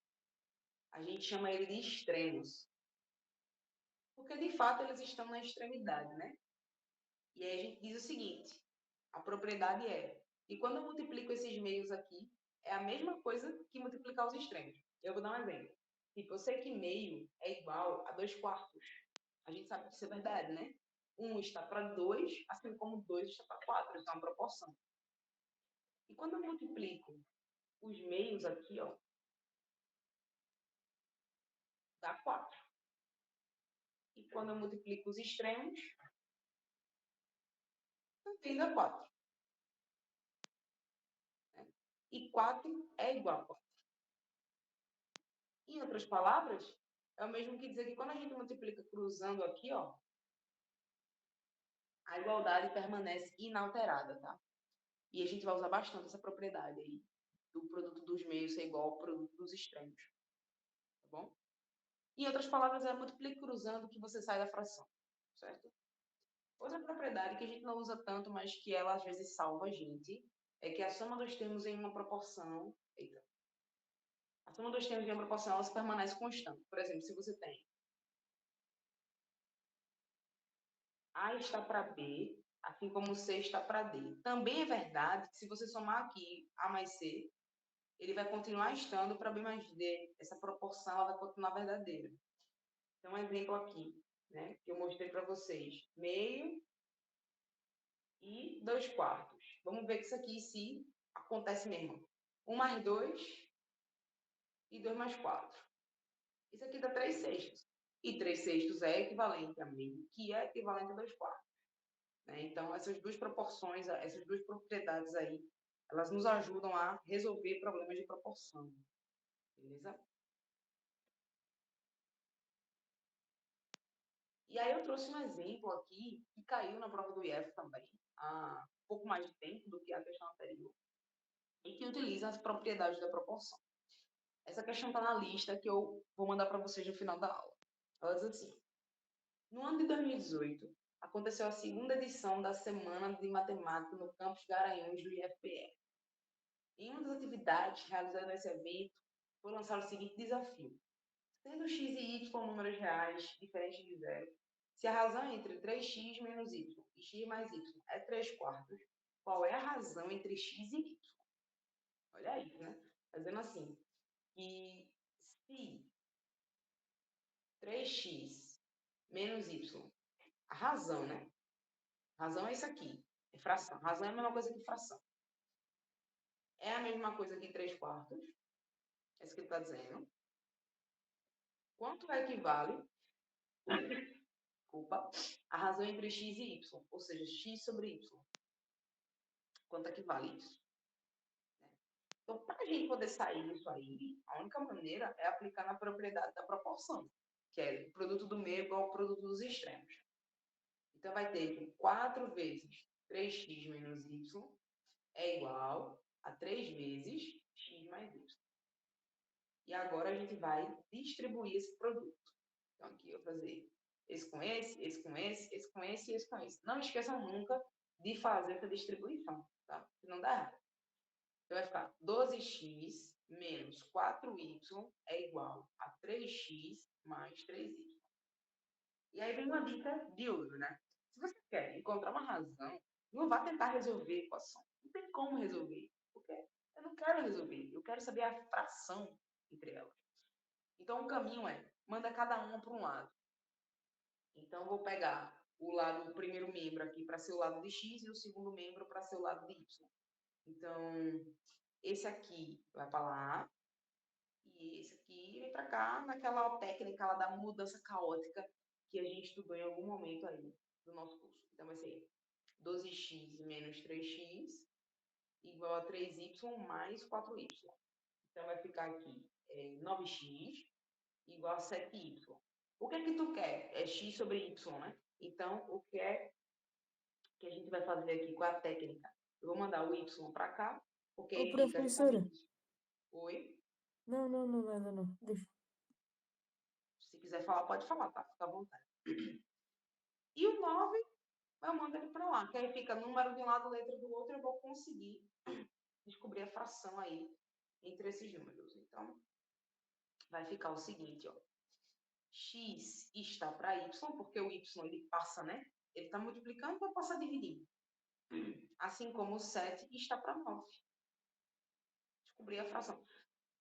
A: a gente chama ele de extremos. Porque, de fato, eles estão na extremidade, né? E aí a gente diz o seguinte, a propriedade é, e quando eu multiplico esses meios aqui, é a mesma coisa que multiplicar os extremos. Eu vou dar um exemplo. Tipo, eu sei que meio é igual a 2/4. A gente sabe que isso é verdade, né? 1 está para 2, assim como 2 está para 4. Isso é uma proporção. E quando eu multiplico os meios aqui, ó, dá 4. E quando eu multiplico os extremos, também dá 4. Né? E 4 é igual a 4. Em outras palavras, é o mesmo que dizer que quando a gente multiplica cruzando aqui, ó, a igualdade permanece inalterada, tá? E a gente vai usar bastante essa propriedade aí, do produto dos meios ser igual ao produto dos extremos. Tá bom? Em outras palavras, é multiplique cruzando que você sai da fração, certo? Outra propriedade que a gente não usa tanto, mas que ela às vezes salva a gente, é que a soma dos termos em uma proporção... Eita. A soma dos termos em uma proporção, ela se permanece constante. Por exemplo, se você tem A está para B, assim como C está para D. Também é verdade que se você somar aqui A mais C, ele vai continuar estando para B mais D. Essa proporção ela vai continuar verdadeira. Então, um exemplo aqui, né, que eu mostrei para vocês. Meio e 2/4. Vamos ver que isso aqui se acontece mesmo. 1 mais 2 e 2 mais 4. Isso aqui dá 3/6. E 3/6 é equivalente a meio, que é equivalente a 2/4. Né? Então, essas duas proporções, essas duas propriedades aí, elas nos ajudam a resolver problemas de proporção. Beleza? E aí eu trouxe um exemplo aqui que caiu na prova do IF também, há um pouco mais de tempo do que a questão anterior, e que utiliza as propriedades da proporção. Essa questão está na lista que eu vou mandar para vocês no final da aula. Ela diz assim, no ano de 2018, aconteceu a segunda edição da Semana de Matemática no Campus Garanhuns do IFPE. Em uma das atividades realizadas nesse evento, foi lançado o seguinte desafio. Sendo x e y números reais diferentes de zero, se a razão entre 3x menos y e x mais y é 3/4, qual é a razão entre x e y? Olha isso, né? Está dizendo assim, que se 3x menos y, a razão, né? Razão é isso aqui, é fração. Razão é a mesma coisa que fração. É a mesma coisa que 3/4, é isso que ele está dizendo. Quanto equivale, desculpa, a razão entre x e y, ou seja, x sobre y. Quanto equivale isso? Então, para a gente poder sair disso aí, a única maneira é aplicar na propriedade da proporção, que é o produto do meio igual ao produto dos extremos. Então, vai ter que 4 vezes 3x menos y é igual a 3 vezes x mais y. E agora a gente vai distribuir esse produto. Então, aqui eu vou fazer esse com esse, esse com esse, esse com esse e esse com esse. Não esqueçam nunca de fazer essa distribuição, tá? Não dá errado. Então, vai ficar 12x menos 4y é igual a 3x mais 3y. E aí vem uma dica de ouro, né? Se você quer encontrar uma razão, não vá tentar resolver a equação. Não tem como resolver, porque eu não quero resolver. Eu quero saber a fração entre elas. Então, o caminho é, manda cada uma para um lado. Então, eu vou pegar o primeiro membro aqui para ser o lado de x e o segundo membro para ser o lado de y. Então, esse aqui vai para lá e esse aqui vem para cá, naquela técnica lá da mudança caótica que a gente estudou em algum momento aí do nosso curso. Então, vai ser 12x menos 3x igual a 3y mais 4y. Então, vai ficar aqui 9x igual a 7y. O que é que tu quer? É x sobre y, né? Então, o que é que a gente vai fazer aqui com a técnica? Eu vou mandar o y para cá, porque
D: Ô,
A: aí fica
D: professora.
A: justamente... Oi?
D: Não, nada, não. Deixa.
A: Se quiser falar, pode falar, tá? Fica à vontade. E o 9, eu mando ele para lá, que aí fica número de um lado, letra do outro, eu vou conseguir descobrir a fração aí entre esses números. Então, vai ficar o seguinte, ó. X está para y, porque o y ele passa, né? Ele está multiplicando e vai passar dividindo. Assim como o 7 está para 9. Descobrir a fração.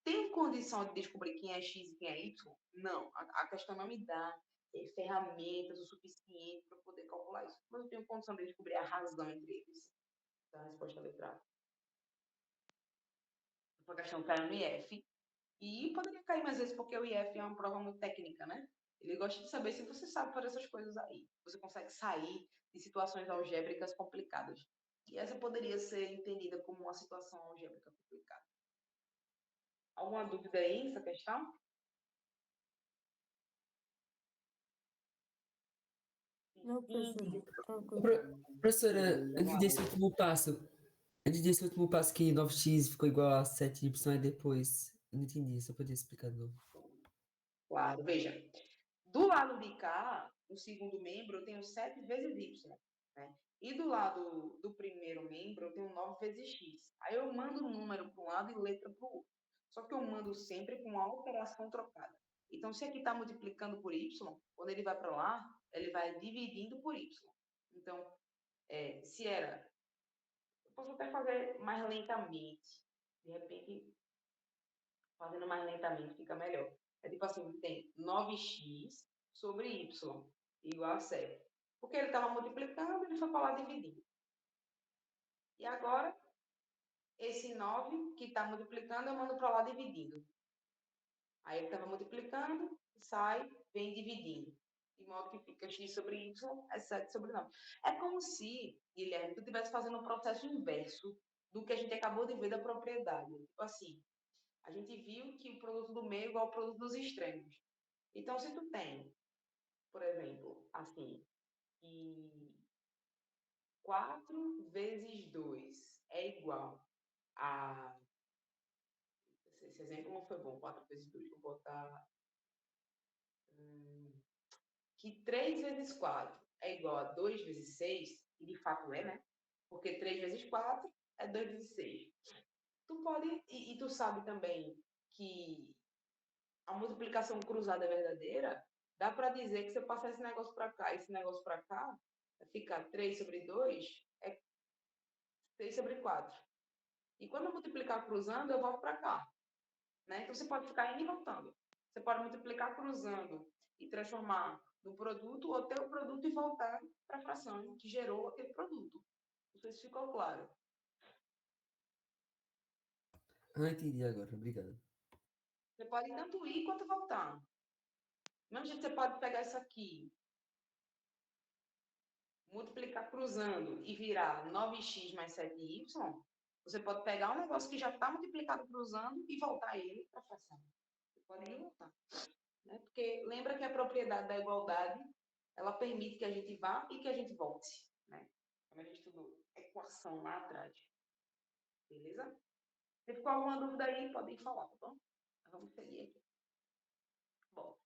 A: Tem condição de descobrir quem é x e quem é y? Não. A questão não me dá ferramentas o suficiente para poder calcular isso. Mas eu tenho condição de descobrir a razão entre eles. Então, a resposta é a letra A. A questão caiu no IF. E poderia cair mais vezes, porque o IF é uma prova muito técnica, né? Ele gosta de saber se você sabe fazer essas coisas aí. Você consegue sair de situações algébricas complicadas. E essa poderia ser entendida como uma situação algébrica complicada. Alguma dúvida aí nessa questão?
D: Não, professora. Tranquilo.
B: Professora, antes desse último passo que 9x ficou igual a 7y e depois, eu não entendi, só podia explicar de novo.
A: Claro, veja. Do lado de cá, o segundo membro, eu tenho 7 vezes y, né? E do lado do primeiro membro, eu tenho 9 vezes x. Aí eu mando um número para um lado e letra para o outro. Só que eu mando sempre com a operação trocada. Então, se aqui está multiplicando por y, quando ele vai para lá, ele vai dividindo por y. Então, se era... Eu posso até fazer mais lentamente. De repente, fazendo mais lentamente fica melhor. É tipo assim, tem 9x sobre y igual a 7. Porque ele estava multiplicando, ele foi para lá dividindo. E agora, esse 9 que está multiplicando, eu mando para lá dividindo. Aí ele estava multiplicando, sai, vem dividindo. De modo que fica x sobre y é 7 sobre 9. É como se, Guilherme, tu estivesse fazendo um processo inverso do que a gente acabou de ver da propriedade. Tipo assim, a gente viu que o produto do meio é igual ao produto dos extremos. Então, se tu tem, por exemplo, assim, que 4 vezes 2 é igual a... Esse exemplo não foi bom, 4 vezes 2. Vou botar... que 3 vezes 4 é igual a 2 vezes 6, e de fato é, né? Porque 3 vezes 4 é 2 vezes 6. Tu pode... E tu sabe também que a multiplicação cruzada é verdadeira, dá para dizer que se eu passar esse negócio para cá e esse negócio para cá, vai ficar 3 sobre 2 é 6 sobre 4. E quando eu multiplicar cruzando, eu volto para cá. Né? Então, você pode ficar indo e voltando. Você pode multiplicar cruzando e transformar no produto, ou ter o produto e voltar para a fração que gerou aquele produto. Não sei se ficou claro.
B: Ah, entendi agora, obrigado.
A: Você pode tanto ir quanto voltar. Do mesmo jeito que você pode pegar isso aqui, multiplicar cruzando e virar 9x mais 7y, você pode pegar um negócio que já está multiplicado cruzando e voltar ele para a fração. Você pode ir e voltar. Né? Porque lembra que a propriedade da igualdade, ela permite que a gente vá e que a gente volte. Né? Como a gente estudou equação lá atrás. Beleza? Se ficou alguma dúvida aí, podem falar, tá bom? vamos seguir aqui. Bom,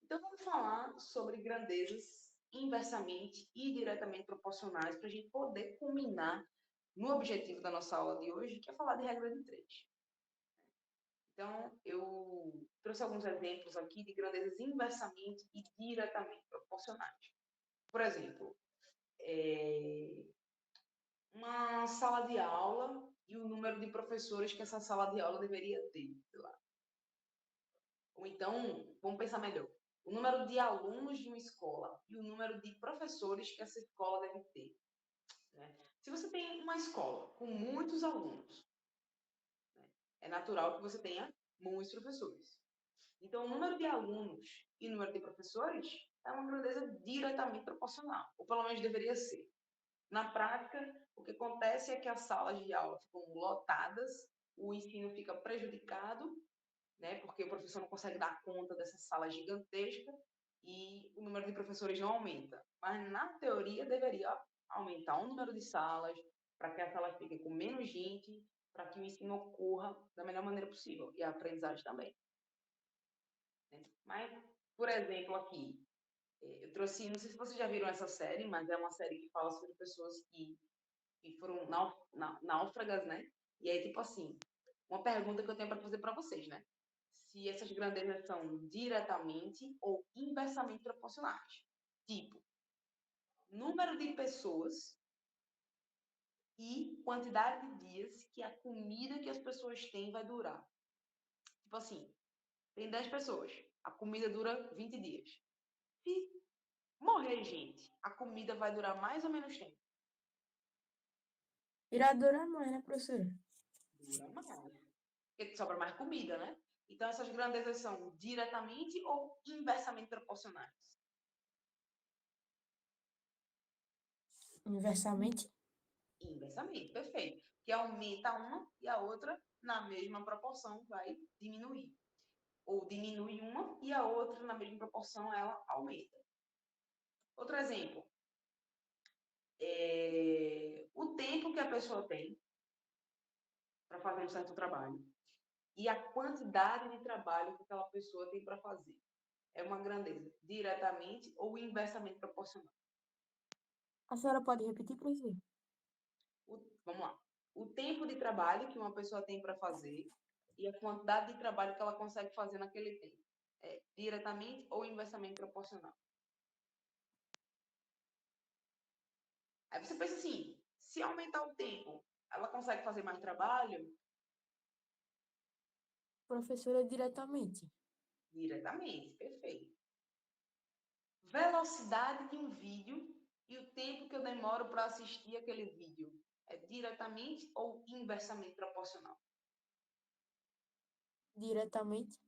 A: então vamos falar sobre grandezas inversamente e diretamente proporcionais para a gente poder culminar no objetivo da nossa aula de hoje, que é falar de regra de 3. Então, eu trouxe alguns exemplos aqui de grandezas inversamente e diretamente proporcionais. Por exemplo, uma sala de aula e o número de professores que essa sala de aula deveria ter, sei lá. Ou então, vamos pensar melhor, o número de alunos de uma escola e o número de professores que essa escola deve ter, né? Se você tem uma escola com muitos alunos, né, é natural que você tenha muitos professores. Então, o número de alunos e o número de professores é uma grandeza diretamente proporcional, ou pelo menos deveria ser. Na prática, o que acontece é que as salas de aula ficam lotadas, o ensino fica prejudicado, né, porque o professor não consegue dar conta dessa sala gigantesca e o número de professores não aumenta. Mas, na teoria, deveria aumentar o número de salas, para que as salas fiquem com menos gente, para que o ensino ocorra da melhor maneira possível, e a aprendizagem também. Mas, por exemplo, aqui, eu trouxe, não sei se vocês já viram essa série, mas é uma série que fala sobre pessoas que foram náufragas, né? E aí, tipo assim, uma pergunta que eu tenho para fazer para vocês, né? Se essas grandezas são diretamente ou inversamente proporcionais. Tipo, número de pessoas e quantidade de dias que a comida que as pessoas têm vai durar. Tipo assim, tem 10 pessoas, a comida dura 20 dias. Se morrer gente, a comida vai durar mais ou menos tempo?
D: Irá durar mais, né, professora?
A: Dura mais. Porque sobra mais comida, né? Então, essas grandezas são diretamente ou inversamente proporcionais?
D: Inversamente?
A: Inversamente, perfeito. Que aumenta uma e a outra, na mesma proporção, vai diminuir. Ou diminui uma e a outra, na mesma proporção, ela aumenta. Outro exemplo. O tempo que a pessoa tem para fazer um certo trabalho e a quantidade de trabalho que aquela pessoa tem para fazer. É uma grandeza diretamente ou inversamente proporcional.
D: A senhora pode repetir, professor?
A: Vamos lá. O tempo de trabalho que uma pessoa tem para fazer e a quantidade de trabalho que ela consegue fazer naquele tempo. É diretamente ou inversamente proporcional. Aí você pensa assim, se aumentar o tempo, ela consegue fazer mais trabalho?
D: Professora, diretamente.
A: Diretamente, perfeito. Velocidade de um vídeo e o tempo que eu demoro para assistir aquele vídeo é diretamente ou inversamente proporcional?
D: Diretamente.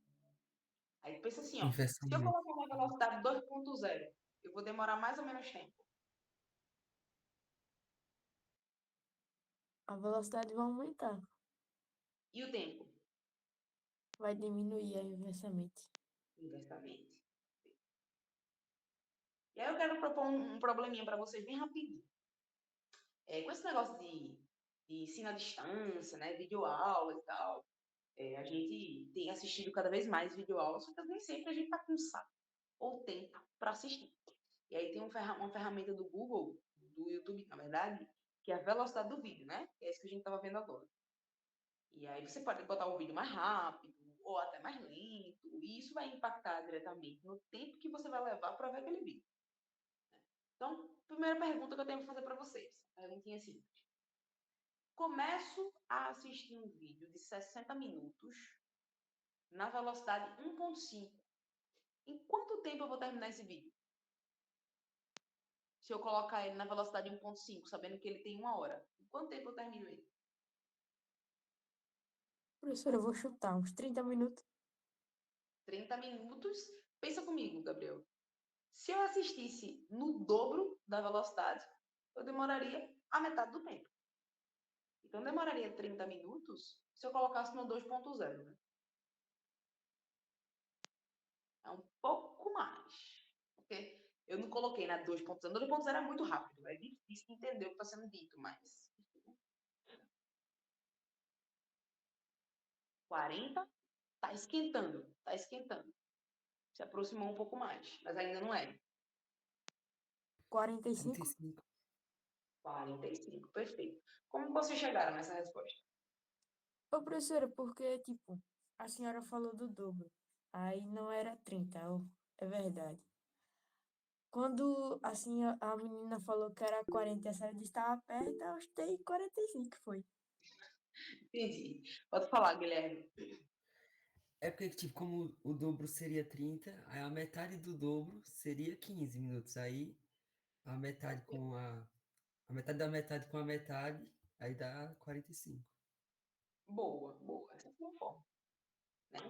A: Aí pensa assim, ó, se eu
B: Inversamente.
A: colocar uma velocidade 2.0, eu vou demorar mais ou menos tempo.
D: A velocidade vai aumentar.
A: E o tempo?
D: Vai diminuir inversamente.
A: Inversamente. E aí eu quero propor um probleminha para vocês bem rapidinho. Com esse negócio de ensino à distância, né, videoaula e tal, a gente tem assistido cada vez mais videoaulas, só que nem sempre a gente está com saco ou tempo para assistir. E aí tem uma ferramenta do Google, do YouTube, na verdade, que é a velocidade do vídeo, né? Que é isso que a gente estava vendo agora. E aí você pode botar o vídeo mais rápido ou até mais lento, e isso vai impactar diretamente no tempo que você vai levar para ver aquele vídeo. Então, primeira pergunta que eu tenho para fazer para vocês. Perguntinha simples. Começo a assistir um vídeo de 60 minutos na velocidade 1.5. Em quanto tempo eu vou terminar esse vídeo? Se eu colocar ele na velocidade 1.5, sabendo que ele tem 1 hora, em quanto tempo eu termino ele?
D: Professora, eu vou chutar uns 30 minutos.
A: 30 minutos. Pensa comigo, Gabriel. Se eu assistisse no dobro da velocidade, eu demoraria a metade do tempo. Então, demoraria 30 minutos se eu colocasse no 2.0, né? É um pouco mais. Porque eu não coloquei na 2.0. No 2.0 é muito rápido. É difícil de entender o que está sendo dito, mas... 40 Tá esquentando, tá esquentando. Se aproximou um pouco mais, mas ainda não é.
D: 45?
B: 35.
A: 45, perfeito. Como vocês chegaram nessa resposta?
D: Ô, professora, porque, tipo, a senhora falou do dobro. Aí não era 30, ó, é verdade. Quando assim a menina falou que era 40 e a senhora disse que estava perto, eu chutei 45, foi.
A: Entendi. Pode falar, Guilherme.
B: É porque, tipo, como o dobro seria 30, aí a metade do dobro seria 15 minutos. Aí a metade com a metade da metade com a metade, aí dá 45.
A: Boa, boa. Essa foi uma forma, né?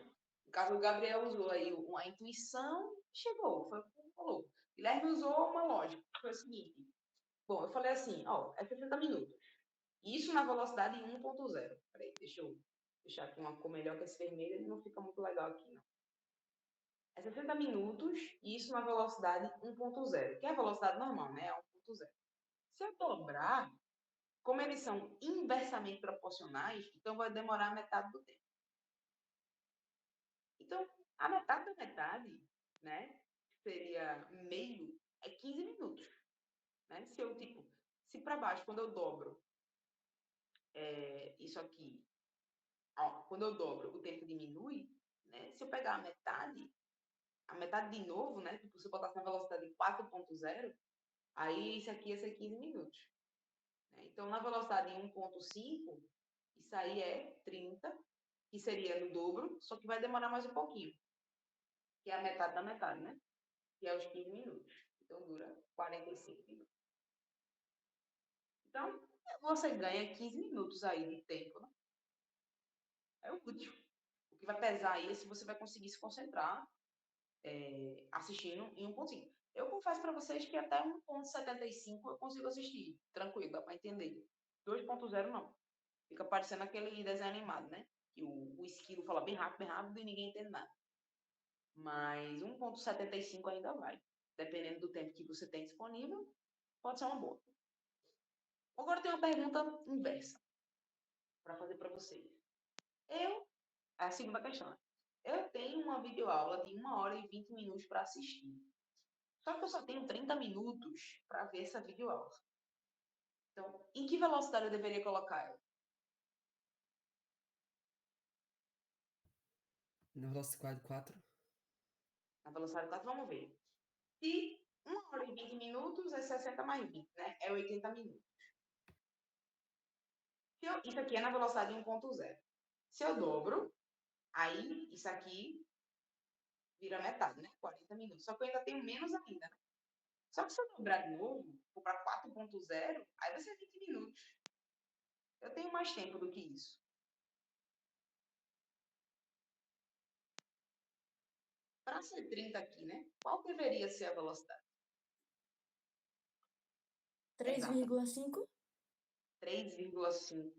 A: No caso, o Gabriel usou aí uma intuição, chegou, foi o que ele falou. Guilherme usou uma lógica, que foi o seguinte. Bom, eu falei assim, ó, é 60 minutos. Isso na velocidade 1.0. Peraí, deixa eu deixar aqui uma cor melhor que esse vermelho, ele não fica muito legal aqui, não. É 60 minutos, e isso na velocidade 1.0, que é a velocidade normal, né? É 1.0. Se eu dobrar, como eles são inversamente proporcionais, então vai demorar metade do tempo. Então, a metade da metade, né, seria meio, é 15 minutos. Né? Se eu, tipo, se para baixo, quando eu dobro isso aqui, ó, quando eu dobro, o tempo diminui, né? Se eu pegar a metade de novo, né? Tipo, se eu botasse na velocidade 4.0, aí isso aqui ia ser 15 minutos. Né? Então, na velocidade 1.5, isso aí é 30, que seria no dobro, só que vai demorar mais um pouquinho, que é a metade da metade, né? Que é os 15 minutos. Então, dura 45 minutos. Então, você ganha 15 minutos aí de tempo, né? É útil. O que vai pesar aí é se você vai conseguir se concentrar assistindo em 1.5. Eu confesso para vocês que até 1.75 eu consigo assistir, tranquilo, dá para entender. 2.0 não. Fica parecendo aquele desenho animado, né? Que o esquilo fala bem rápido e ninguém entende nada. Mas 1.75 ainda vai. Dependendo do tempo que você tem disponível, pode ser uma boa. Agora tem uma pergunta inversa para fazer para vocês. A segunda questão. Eu tenho uma videoaula de 1 hora e 20 minutos para assistir. Só que eu só tenho 30 minutos para ver essa videoaula. Então, em que velocidade eu deveria colocar ela?
B: Na velocidade 4.
A: Na velocidade 4, vamos ver. Se 1 hora e 20 minutos é 60 mais 20, né? É 80 minutos. Isso aqui é na velocidade 1.0. Se eu dobro, aí isso aqui vira metade, né? 40 minutos. Só que eu ainda tenho menos ainda, né? Só que se eu dobrar de novo, for para 4.0, aí vai ser 20 minutos. Eu tenho mais tempo do que isso. Para ser 30 aqui, né? Qual deveria ser a velocidade? Exata.
D: 3,5?
A: 3,5.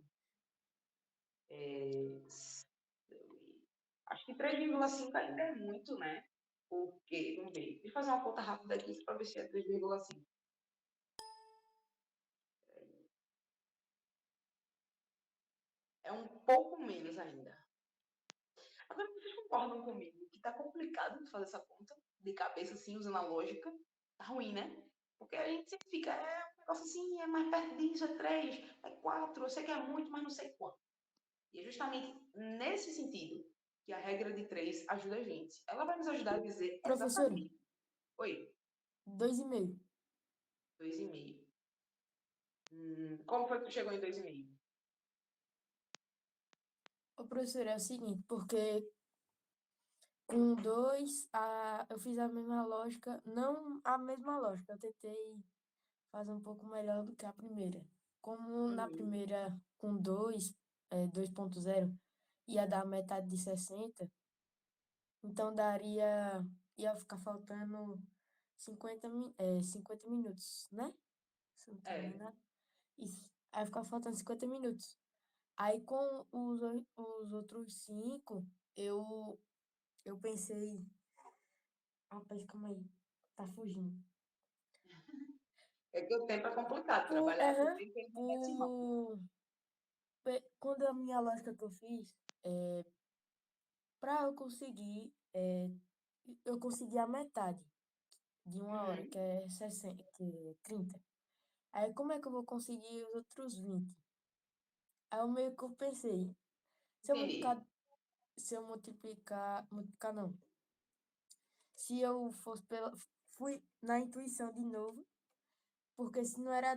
A: Acho que 3,5 ainda é muito, né? Porque, vamos ver. Deixa eu fazer uma conta rápida aqui para ver se é 3,5. É um pouco menos ainda. Agora, vocês concordam comigo que tá complicado de fazer essa conta de cabeça, assim, usando a lógica? Tá ruim, né? Porque a gente sempre fica, um negócio assim, é mais perto disso, é 3, é 4, eu sei que é muito, mas não sei quanto. E é justamente nesse sentido que a regra de 3 ajuda a gente. Ela vai nos ajudar a dizer
D: Professora,
A: exatamente. Oi,
D: 2,5.
A: 2,5. Como foi que tu chegou em 2,5?
D: Ô, professora, é o seguinte, porque com 2, eu fiz a mesma lógica, não a mesma lógica, eu tentei fazer um pouco melhor do que a primeira. Como na
A: Uhum.
D: primeira, com 2, 2.0, ia dar metade de 60, então ia ficar faltando 50 minutos, né? Se eu não tô
A: É,
D: enganado. Isso. Aí ficar faltando 50 minutos. Aí com os outros 5, eu, eu pensei, rapaz, calma aí, tá fugindo.
A: é que o tempo é complicado.
D: Por,
A: Trabalhar com o
D: aham,
A: tempo é decimal.
D: por, quando a minha lógica que eu fiz, Para eu consegui a metade de uma hora, que
A: Uhum,
D: é 60, que é 30. Aí como é que eu vou conseguir os outros 20? Aí eu meio que eu pensei, se eu
A: entendi.
D: multiplicar, multiplicar não. Se eu fosse fui na intuição de novo, porque se não era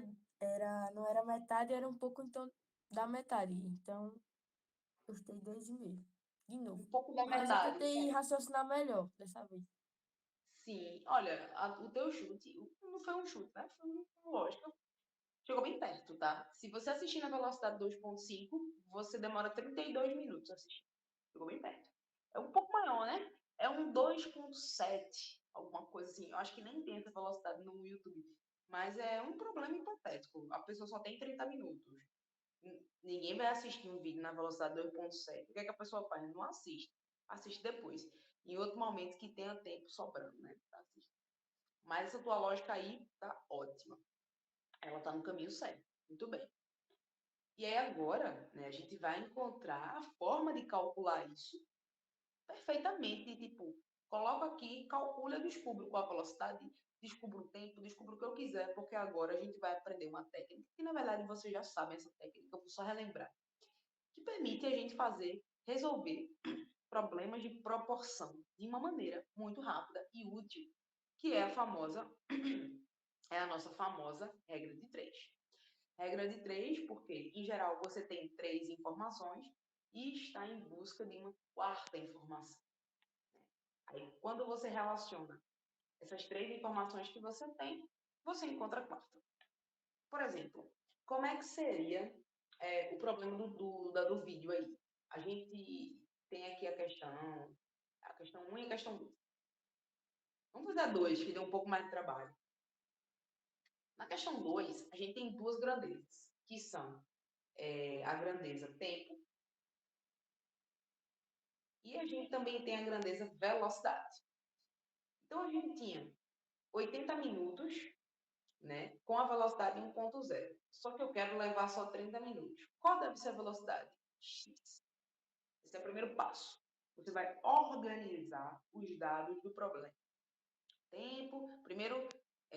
D: metade, era um pouco então da metade. Então, eu fiquei 2,5, de novo.
A: Um pouco da
D: Mas eu
A: metade.
D: tentei raciocinar melhor dessa vez.
A: Sim, olha, o teu chute não foi um chute, né? Foi uma lógica. Chegou bem perto, tá? Se você assistir na velocidade 2,5, você demora 32 minutos assistindo. Chegou bem perto. É um pouco maior, né? É um 2,7, alguma coisa assim. Eu acho que nem tem essa velocidade no YouTube. Mas é um problema hipotético. A pessoa só tem 30 minutos. Ninguém vai assistir um vídeo na velocidade 2,7. O que é que a pessoa faz? Não assiste. Assiste depois. Em outro momento que tenha tempo sobrando, né? Pra assistir. Mas essa tua lógica aí tá ótima. Ela tá no caminho certo. Muito bem. E aí agora, né, a gente vai encontrar a forma de calcular isso perfeitamente. Tipo, coloco aqui, calculo, eu descubro qual a velocidade, descubro o tempo, descubro o que eu quiser, porque agora a gente vai aprender uma técnica que, na verdade, vocês já sabem essa técnica, eu vou só relembrar, que permite a gente resolver problemas de proporção de uma maneira muito rápida e útil, que é é a nossa famosa regra de três. Regra de três, porque, em geral, você tem três informações e está em busca de uma quarta informação. Aí, quando você relaciona essas três informações que você tem, você encontra a quarta. Por exemplo, como é que seria o problema do vídeo aí? A gente tem aqui a questão 1 e a questão 2. Vamos fazer a 2, que deu um pouco mais de trabalho. Na questão 2, a gente tem duas grandezas, que são a grandeza tempo e a gente também tem a grandeza velocidade. Então, a gente tinha 80 minutos, né, com a velocidade 1,0. Só que eu quero levar só 30 minutos. Qual deve ser a velocidade? X. Esse é o primeiro passo. Você vai organizar os dados do problema. Tempo, primeiro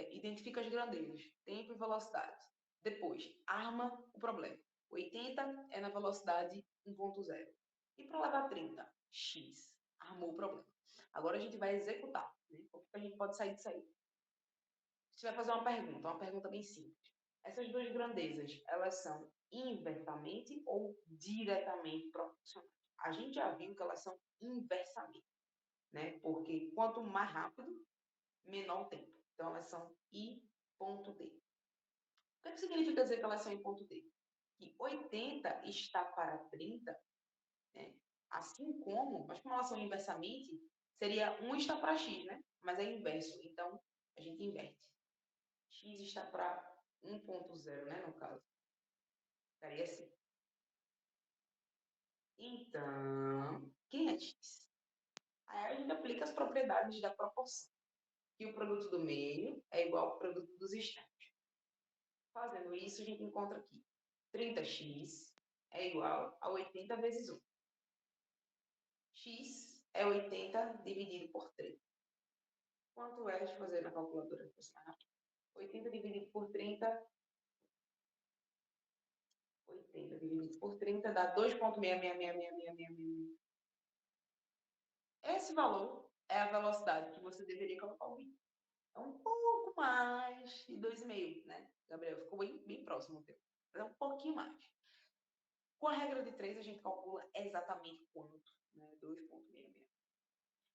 A: identifica as grandezas, tempo e velocidade. Depois, arma o problema. 80 é na velocidade 1,0. E para levar 30, x. Armou o problema. Agora a gente vai executar. Né? O que a gente pode sair disso aí? Você vai fazer uma pergunta bem simples. Essas duas grandezas, elas são inversamente ou diretamente proporcionais? A gente já viu que elas são inversamente, né? Porque quanto mais rápido, menor o tempo. Então, elas são I ponto D. O que significa dizer que elas são I ponto D? Que 80 está para 30, né? Assim como, mas como elas são inversamente, seria 1 está para X, né? Mas é inverso, então a gente inverte. X está para 1,0, né, no caso. Ficaria assim. Então, quem é X? Aí a gente aplica as propriedades da proporção. Que o produto do meio é igual ao produto dos extremos. Fazendo isso, a gente encontra aqui 30x é igual a 80 vezes 1. X é 80 dividido por 30. Quanto é? Deixa eu fazer na calculadora. 80 dividido por 30. 80 dividido por 30 dá 2,6666666. Esse valor é a velocidade que você deveria colocar o vídeo. É um pouco mais de 2,5, né? Gabriel, ficou bem próximo do teu. É um pouquinho mais. Com a regra de 3, a gente calcula exatamente quanto, né? 2,66.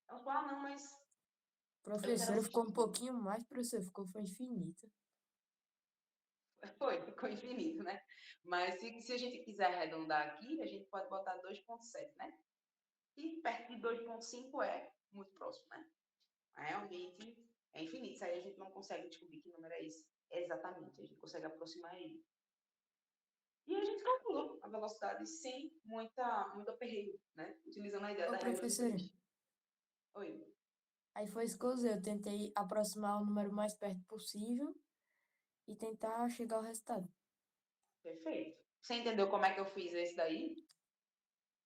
A: Então, não, mas eu quero
D: Professora, ficou um
A: assistir.
D: pouquinho mais, professor, foi infinita.
A: Ficou infinito, né? Mas se a gente quiser arredondar aqui, a gente pode botar 2,7, né? E perto de 2,5 é muito próximo, né? Realmente é infinito. Isso aí a gente não consegue descobrir que número é esse exatamente. A gente consegue aproximar ele. E a gente calculou a velocidade sem muito aperreio, né? Utilizando a ideia
D: Ô,
A: da regra de
D: professora,
A: 3. Oi.
D: aí foi isso que eu usei. Eu tentei aproximar o número mais perto possível e tentar chegar ao resultado.
A: Perfeito. Você entendeu como é que eu fiz esse daí?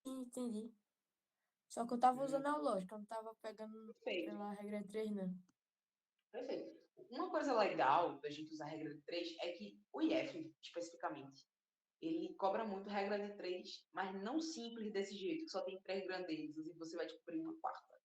D: E entendi. Só que eu tava
A: Hum,
D: usando a lógica, eu não tava pegando
A: Perfeito,
D: pela regra 3, não.
A: perfeito. Uma coisa legal da gente usar a regra de 3 é que o IF, especificamente, ele cobra muito regra de 3, mas não simples desse jeito, que só tem 3 grandezas e você vai descobrir uma quarta.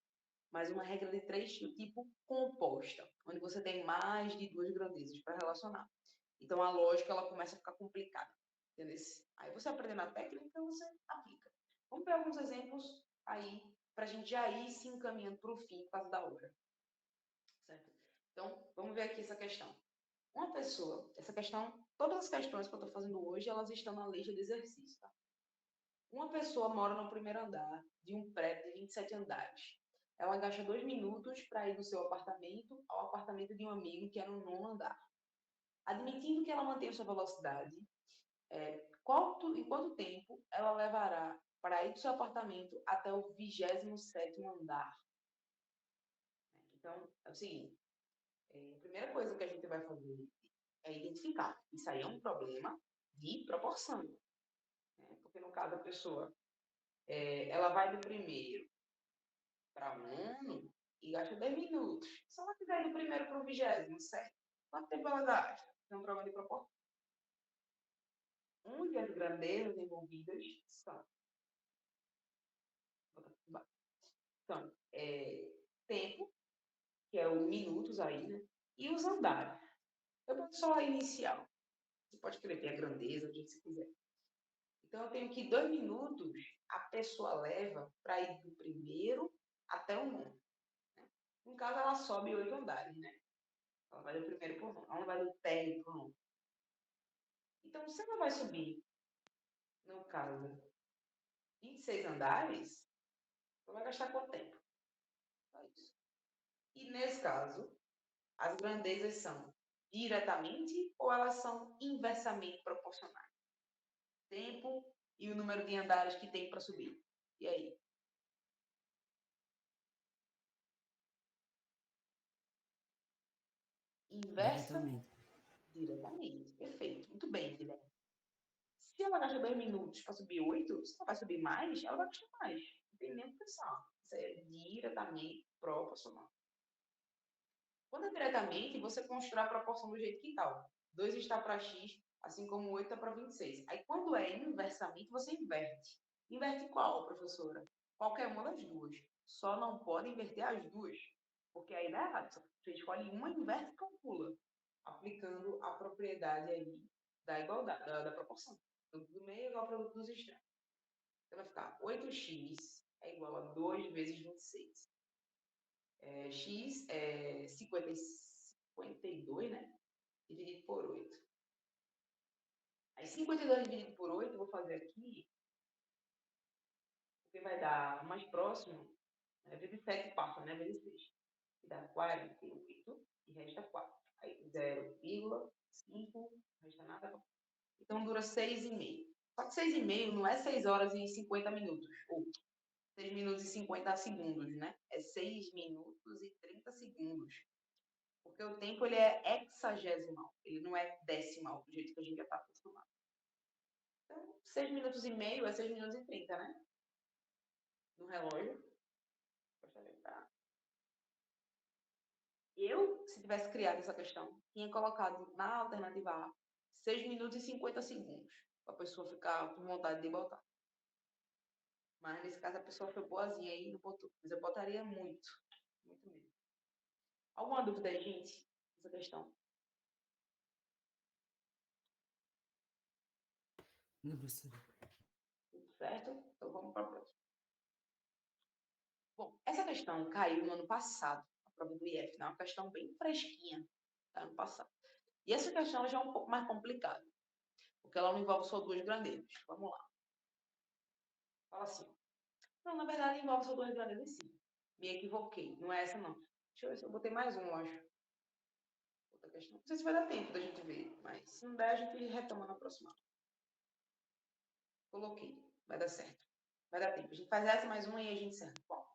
A: Mas uma regra de 3 do tipo composta, onde você tem mais de 2 grandezas para relacionar. Então a lógica ela começa a ficar complicada. Entendeu? Aí você aprendendo a técnica, você aplica. Vamos ver alguns exemplos aí, para a gente já ir se encaminhando para o fim, por causa da hora. Certo? Então, vamos ver aqui essa questão. Uma pessoa, essa questão, todas as questões que eu estou fazendo hoje, elas estão na lista de exercício, tá? Uma pessoa mora no primeiro andar de um prédio de 27 andares. Ela gasta 2 minutos para ir do seu apartamento ao apartamento de um amigo que é no 9º andar. Admitindo que ela mantenha sua velocidade, em quanto tempo ela levará para ir do seu apartamento até o 27º andar? Então, é o seguinte, a primeira coisa que a gente vai fazer é identificar. Isso aí é um problema de proporção. Né? Porque, no caso, a pessoa ela vai do primeiro para o 9º e gasta 10 minutos. Se ela quiser ir do primeiro para o 20º, certo? Quanto tempo ela gasta? É um problema de proporção. Onde as grandezas envolvidas são. Então, tempo, que é o minutos aí, né? E os andares. Eu boto só a inicial. Você pode escrever a grandeza, o que você quiser. Então, eu tenho que 2 minutos a pessoa leva para ir do primeiro até o 9º. Né? No caso, ela sobe 8 andares, né? Ela vai do primeiro para o 9º. Ela vai do térreo para o 9º. Então, se ela vai subir, no caso, 26 andares, ela vai gastar quanto tempo? Só isso. E nesse caso, as grandezas são diretamente ou elas são inversamente proporcionais? Tempo e o número de andares que tem para subir. E aí? Inversa
B: Diretamente.
A: diretamente. Perfeito. Muito bem, Guilherme. Se ela gasta 2 minutos para subir 8, se ela vai subir mais, ela vai gastar mais. Não tem nem o que pensar. Isso é diretamente proporcional. Quando é diretamente, você constrói a proporção do jeito que está. 2 está para x, assim como 8 está para 26. Aí, quando é inversamente, você inverte. Inverte qual, professora? Qualquer uma das duas. Só não pode inverter as duas, porque aí dá errado. Você escolhe uma, inverte e calcula, aplicando a propriedade aí da igualdade, da proporção. O produto do meio é igual ao produto dos extremos. Então, vai ficar 8x é igual a 2 vezes 26. X é 52, né? Dividido por 8. Aí 52 dividido por 8, eu vou fazer aqui, porque vai dar mais próximo, vezes 7 passa, né? Vezes 6. Que dá 48 e resta 4. Aí 0,5, resta nada. Então dura 6,5. Só que 6,5 não é 6 horas e 50 minutos. Ou 6 minutos e 50 segundos, né? É 6 minutos e 30 segundos. Porque o tempo ele é hexagesimal, ele não é decimal, do jeito que a gente já está acostumado. Então, 6 minutos e meio é 6 minutos e 30, né? No relógio. Eu, se tivesse criado essa questão, tinha colocado na alternativa A 6 minutos e 50 segundos, para a pessoa ficar com vontade de botar. Mas, nesse caso, a pessoa foi boazinha aí e não botou. Mas eu botaria muito, muito mesmo. Alguma dúvida aí, gente, nessa questão?
B: Não, professor.
A: Tudo certo? Então, vamos para a próxima. Bom, essa questão caiu no ano passado, a prova do IF, né? Uma questão bem fresquinha, tá? Ano passado. E essa questão já é um pouco mais complicada, porque ela não envolve só 2 grandezas. Vamos lá. Fala assim. Não, na verdade, envolve só 2 grandezas sim. Me equivoquei. Não é essa, não. Deixa eu ver se eu botei mais um, eu acho. Outra questão. Não sei se vai dar tempo da gente ver, mas se não der, a gente retoma na próxima. Coloquei. Vai dar certo. Vai dar tempo. A gente faz essa mais uma e a gente encerra. Bom,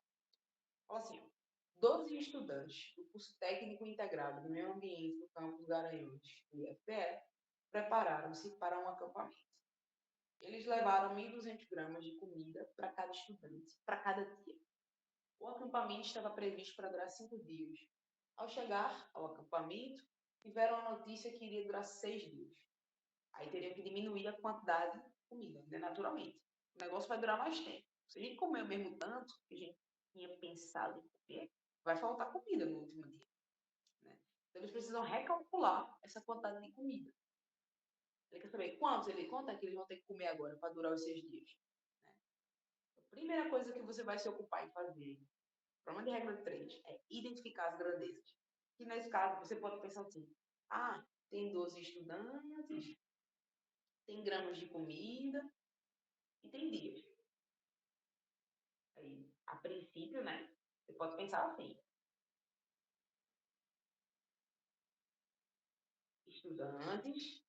A: fala assim, ó. 12 estudantes do curso técnico integrado do meio ambiente do campus Garanhuns, do IFPE, prepararam-se para um acampamento. Eles levaram 1.200 gramas de comida para cada estudante, para cada dia. O acampamento estava previsto para durar 5 dias. Ao chegar ao acampamento, tiveram a notícia que iria durar 6 dias. Aí teriam que diminuir a quantidade de comida, né? Naturalmente. O negócio vai durar mais tempo. Se a gente comer o mesmo tanto que a gente tinha pensado em comer, vai faltar comida no último dia, né? Então eles precisam recalcular essa quantidade de comida. Ele quer saber quanto é que eles vão ter que comer agora para durar os 6 dias. Né? A primeira coisa que você vai se ocupar em fazer, problema de regra 3, é identificar as grandezas. Que nesse caso você pode pensar assim: ah, tem 12 estudantes, tem gramas de comida e tem dias. Aí, a princípio, né? Você pode pensar assim: estudantes,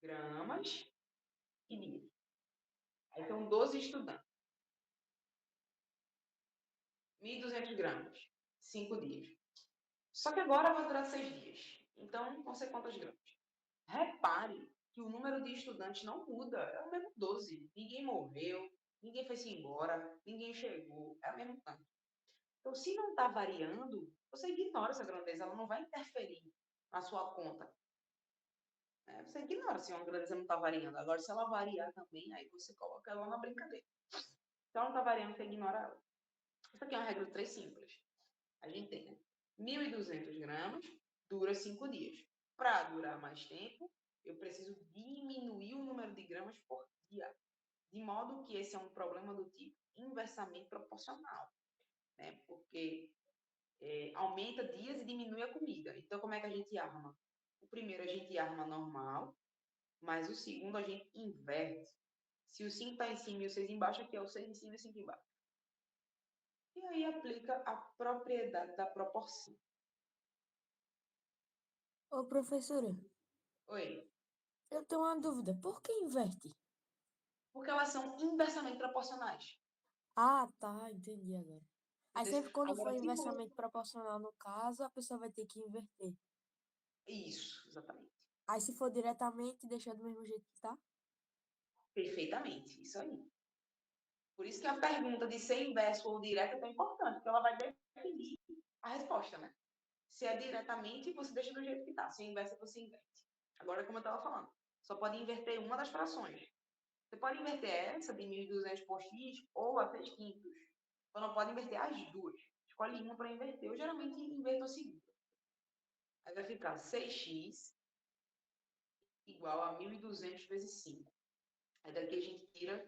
A: gramas e dias. Aí são 12 estudantes. 1.200 gramas, 5 dias. Só que agora vai durar 6 dias. Então, vão ser quantas gramas? Repare que o número de estudantes não muda. É o mesmo 12. Ninguém morreu, ninguém foi-se embora, ninguém chegou. É o mesmo tanto. Então, se não está variando, você ignora essa grandeza. Ela não vai interferir na sua conta. Você ignora se uma grandeza não está variando. Agora, se ela variar também, aí você coloca ela na brincadeira. Se ela não está variando, você ignora ela. Isso aqui é uma regra 3 simples. A gente tem, né? 1.200 gramas, dura 5 dias. Para durar mais tempo, eu preciso diminuir o número de gramas por dia. De modo que esse é um problema do tipo inversamente proporcional. Né? Porque aumenta dias e diminui a comida. Então, como é que a gente arma? O primeiro a gente arma normal, mas o segundo a gente inverte. Se o 5 está em cima e o 6 embaixo, aqui é o 6 em cima e o 5 embaixo. E aí aplica a propriedade da proporção.
D: Ô, professora,
A: Oi.
D: eu tenho uma dúvida. Por que inverte?
A: Porque elas são inversamente proporcionais.
D: Ah, tá, entendi agora. Aí
A: Entendeu?
D: sempre quando for
A: Agora, se você...
D: inversamente proporcional no caso, a pessoa vai ter que inverter.
A: Isso, exatamente.
D: Aí se for diretamente, deixa do mesmo jeito que tá?
A: Perfeitamente, isso aí. Por isso que a pergunta de ser inverso ou direto é tão importante, porque ela vai definir a resposta, né? Se é diretamente, você deixa do jeito que está. Se é inverso, você inverte. Agora, como eu estava falando, só pode inverter uma das frações. Você pode inverter essa de 1.200 por x ou a 3 quintos. Só não pode inverter as duas. Escolhe uma para inverter. Eu geralmente inverto a segunda. Aí vai ficar 6x igual a 1.200 vezes 5. Aí daqui a gente tira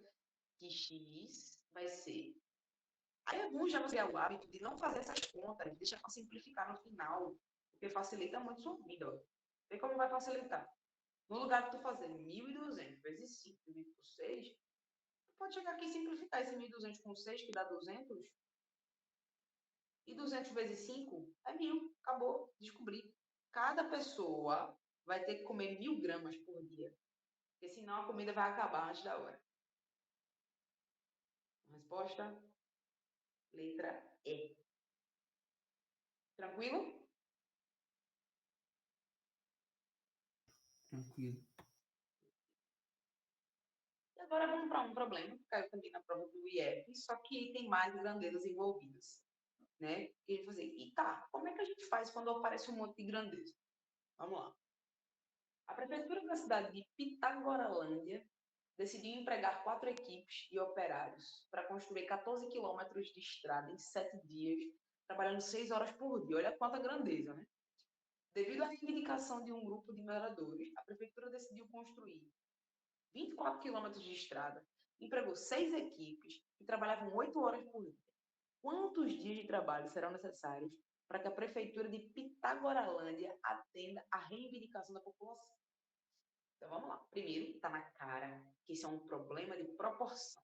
A: que x vai ser... Aí alguns já vão ter o hábito de não fazer essas contas, deixa para simplificar no final, porque facilita muito sua vida. Ó. Vê como vai facilitar. No lugar de tu fazer 1.200 vezes 5 dividido por 6, tu pode chegar aqui e simplificar esse 1.200 com 6, que dá 200. E 200 vezes 5 é 1.000. Acabou. Descobri. Cada pessoa vai ter que comer 1.000 gramas por dia. Porque senão a comida vai acabar antes da hora. Resposta? Letra E. Tranquilo?
B: Tranquilo.
A: E agora vamos para um problema que caiu também na prova do IF, só que tem mais grandezas envolvidas. Né? E ele fazer, e tá, como é que a gente faz quando aparece um monte de grandeza? Vamos lá. A prefeitura da cidade de Pitagoralândia decidiu empregar 4 equipes e operários para construir 14 quilômetros de estrada em 7 dias, trabalhando 6 horas por dia. Olha quanta grandeza, né? Devido à reivindicação de um grupo de moradores, a prefeitura decidiu construir 24 quilômetros de estrada, empregou 6 equipes e trabalhavam 8 horas por dia. Quantos dias de trabalho serão necessários para que a prefeitura de Pitagoralândia atenda à reivindicação da população? Então vamos lá. Primeiro, está na cara que isso é um problema de proporção.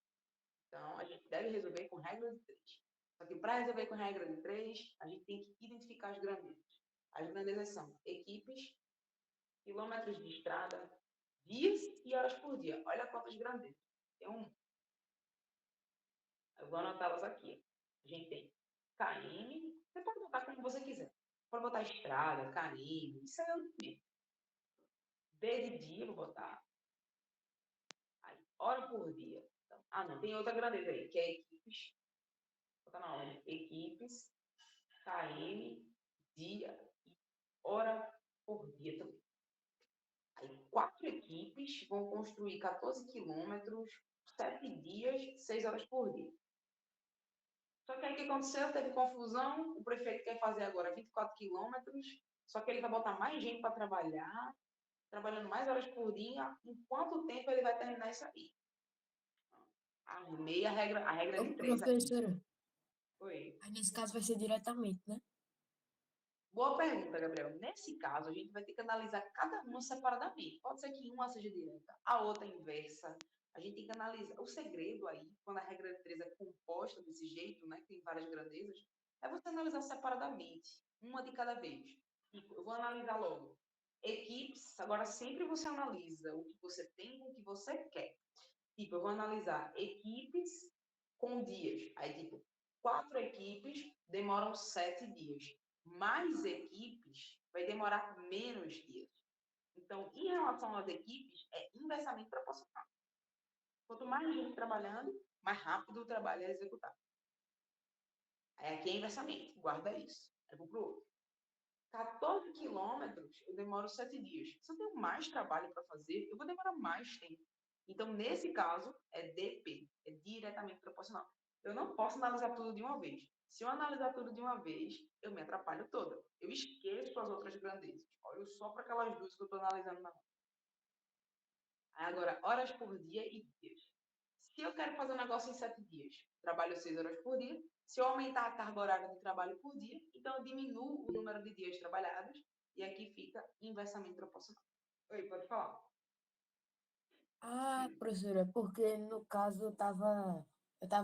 A: Então a gente deve resolver com regra de 3. Só que para resolver com regra de 3, a gente tem que identificar as grandezas. As grandezas são equipes, quilômetros de estrada, dias e horas por dia. Olha quantas grandezas. Tem um. Eu vou anotá-las aqui. A gente tem KM. Você pode botar como você quiser. Pode botar estrada, KM. Isso aí é o mesmo. D de dia, eu vou botar. Aí, hora por dia. Então, não, tem outra grandeza aí, que é equipes. Bota na ordem. Equipes, km, dia e hora por dia também. Aí, 4 equipes vão construir 14 quilômetros, 7 dias, 6 horas por dia. Só que aí o que aconteceu? Teve confusão, o prefeito quer fazer agora 24 quilômetros, só que ele vai botar mais gente para trabalhar, trabalhando mais horas por dia. Em quanto tempo ele vai terminar isso aí? Arrumei a regra
D: Ô,
A: de 3 aqui.
D: professora,
A: Oi.
D: aí nesse caso vai ser diretamente, né?
A: Boa pergunta, Gabriel. Nesse caso, a gente vai ter que analisar cada uma separadamente. Pode ser que uma seja direta, a outra inversa. A gente tem que analisar. O segredo aí, quando a regra de 3 é composta desse jeito, né, que tem várias grandezas, é você analisar separadamente, uma de cada vez. Tipo, eu vou analisar logo. Equipes, agora sempre você analisa o que você tem com o que você quer. Tipo, eu vou analisar equipes com dias. Aí, tipo, 4 equipes demoram 7 dias. Mais equipes vai demorar menos dias. Então, em relação às equipes, é inversamente proporcional. Quanto mais gente trabalhando, mais rápido o trabalho é executado. Aí aqui é inversamente, guarda isso. Aí vou para o outro. 14 quilômetros, eu demoro 7 dias. Se eu tenho mais trabalho para fazer, eu vou demorar mais tempo. Então, nesse caso, é DP, é diretamente proporcional. Eu não posso analisar tudo de uma vez. Se eu analisar tudo de uma vez, eu me atrapalho toda. Eu esqueço as outras grandezas. Olho só para aquelas duas que eu estou analisando na mão. Agora, horas por dia e dias. Se eu quero fazer um negócio em 7 dias, trabalho 6 horas por dia. Se eu aumentar a carga horária de trabalho por dia, então eu diminuo o número de dias trabalhados e aqui fica inversamente proporcional. Oi, pode falar.
D: Ah, professora, porque no caso eu tava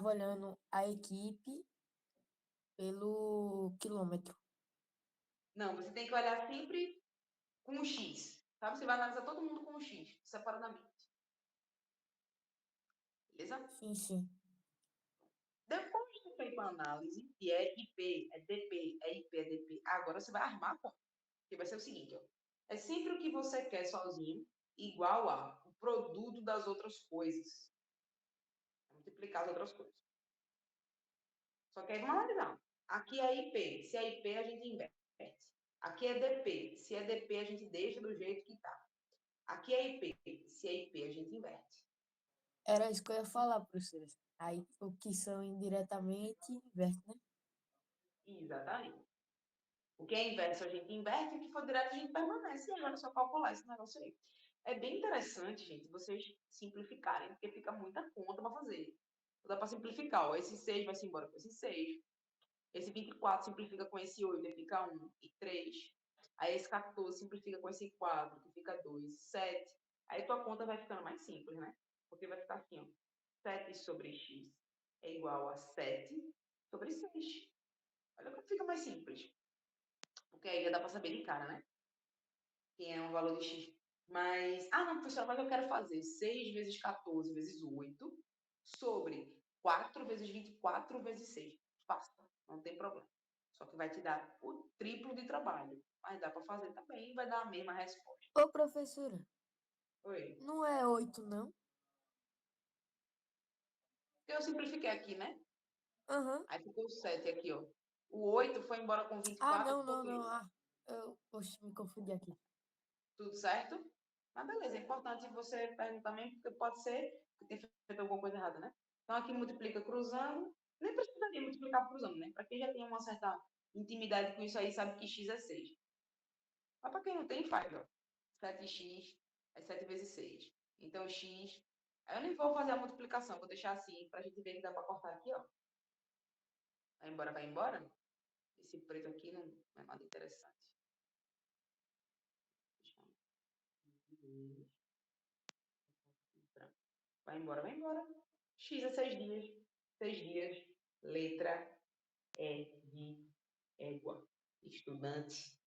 D: olhando a equipe pelo quilômetro.
A: Não, você tem que olhar sempre com um X, sabe? Você vai analisar todo mundo com um X, separadamente. Beleza?
D: Sim, sim.
A: Depois de ter feito a análise, que é IP, é DP, é IP, é DP, agora você vai armar a conta. Que vai ser o seguinte, ó. É sempre o que você quer sozinho, igual a o produto das outras coisas. Multiplicar as outras coisas. Só que aí vamos analisar. Aqui é IP. Se é IP, a gente inverte. Aqui é DP. Se é DP, a gente deixa do jeito que está. Aqui é IP. Se é IP, a gente inverte.
D: Era isso que eu ia falar, professora. Aí o que são indiretamente, inverte, né?
A: Exatamente. O que é inverso, a gente inverte. O que for direto, a gente permanece. E agora é só calcular esse negócio aí. É bem interessante, gente, vocês simplificarem, porque fica muita conta para fazer. Dá para simplificar. Ó, esse 6 vai se embora com esse 6. Esse 24 simplifica com esse 8, que fica 1 e 3. Aí esse 14 simplifica com esse 4, que fica 2, 7. Aí tua conta vai ficando mais simples, né? Porque vai ficar assim, ó. 7 sobre x é igual a 7 sobre 6. Olha como fica mais simples. Porque aí já dá para saber de cara, né? Quem é um valor de x. Mas, não, professora, mas eu quero fazer 6 vezes 14 vezes 8 sobre 4 vezes 24 vezes 6. Faça, não tem problema. Só que vai te dar o triplo de trabalho. Mas dá para fazer também e vai dar a mesma resposta.
D: Ô, professora,
A: Oi.
D: não é 8, não?
A: Eu simplifiquei aqui, né?
D: Aham.
A: Aí ficou 7 aqui, ó. O 8 foi embora com
D: Ah,
A: 24,
D: não,
A: ficou
D: não, não.
A: 3.
D: Oxe, me confundi aqui.
A: Tudo certo? Mas beleza, é importante você perguntar também, porque pode ser que tenha feito alguma coisa errada, né? Então aqui multiplica cruzando, nem precisaria multiplicar cruzando, né? Para quem já tem uma certa intimidade com isso aí, sabe que x é 6. Mas para quem não tem, faz, ó. 7x é 7 vezes 6. Então x, aí eu nem vou fazer a multiplicação, vou deixar assim, para a gente ver que dá para cortar aqui, ó. Vai embora, vai embora. Esse preto aqui não é nada interessante. Vai embora, vai embora. X é 6 dias. 6 dias. Letra E de égua. Estudante.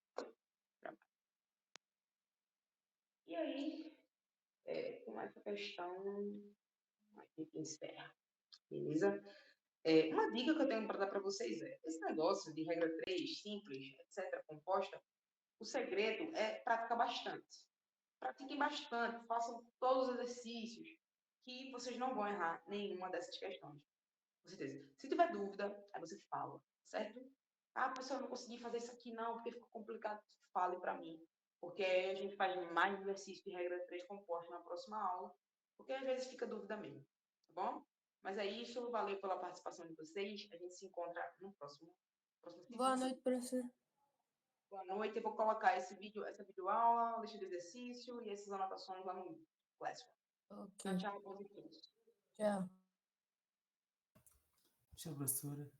A: Trabalho. E aí, com essa questão, a gente encerra. Beleza? Uma dica que eu tenho para dar para vocês é: esse negócio de regra 3, simples, etc., composta, o segredo é praticar bastante. Pratiquem bastante, façam todos os exercícios, que vocês não vão errar nenhuma dessas questões. Com certeza. Se tiver dúvida, aí você fala, certo? Ah, professor, eu não consegui fazer isso aqui não, porque ficou complicado. Fale para mim. Porque aí a gente faz mais exercício de regra 3 composta na próxima aula, porque às vezes fica dúvida mesmo, tá bom? Mas é isso, valeu pela participação de vocês. A gente se encontra no próximo
D: Boa
A: vídeo.
D: noite, professor.
A: Boa noite. Eu vou colocar essa videoaula, a lista de exercício e essas anotações lá no Classroom.
D: Ok,
A: Tchau, bons estudos.
D: tchau.
B: Tchau, professora.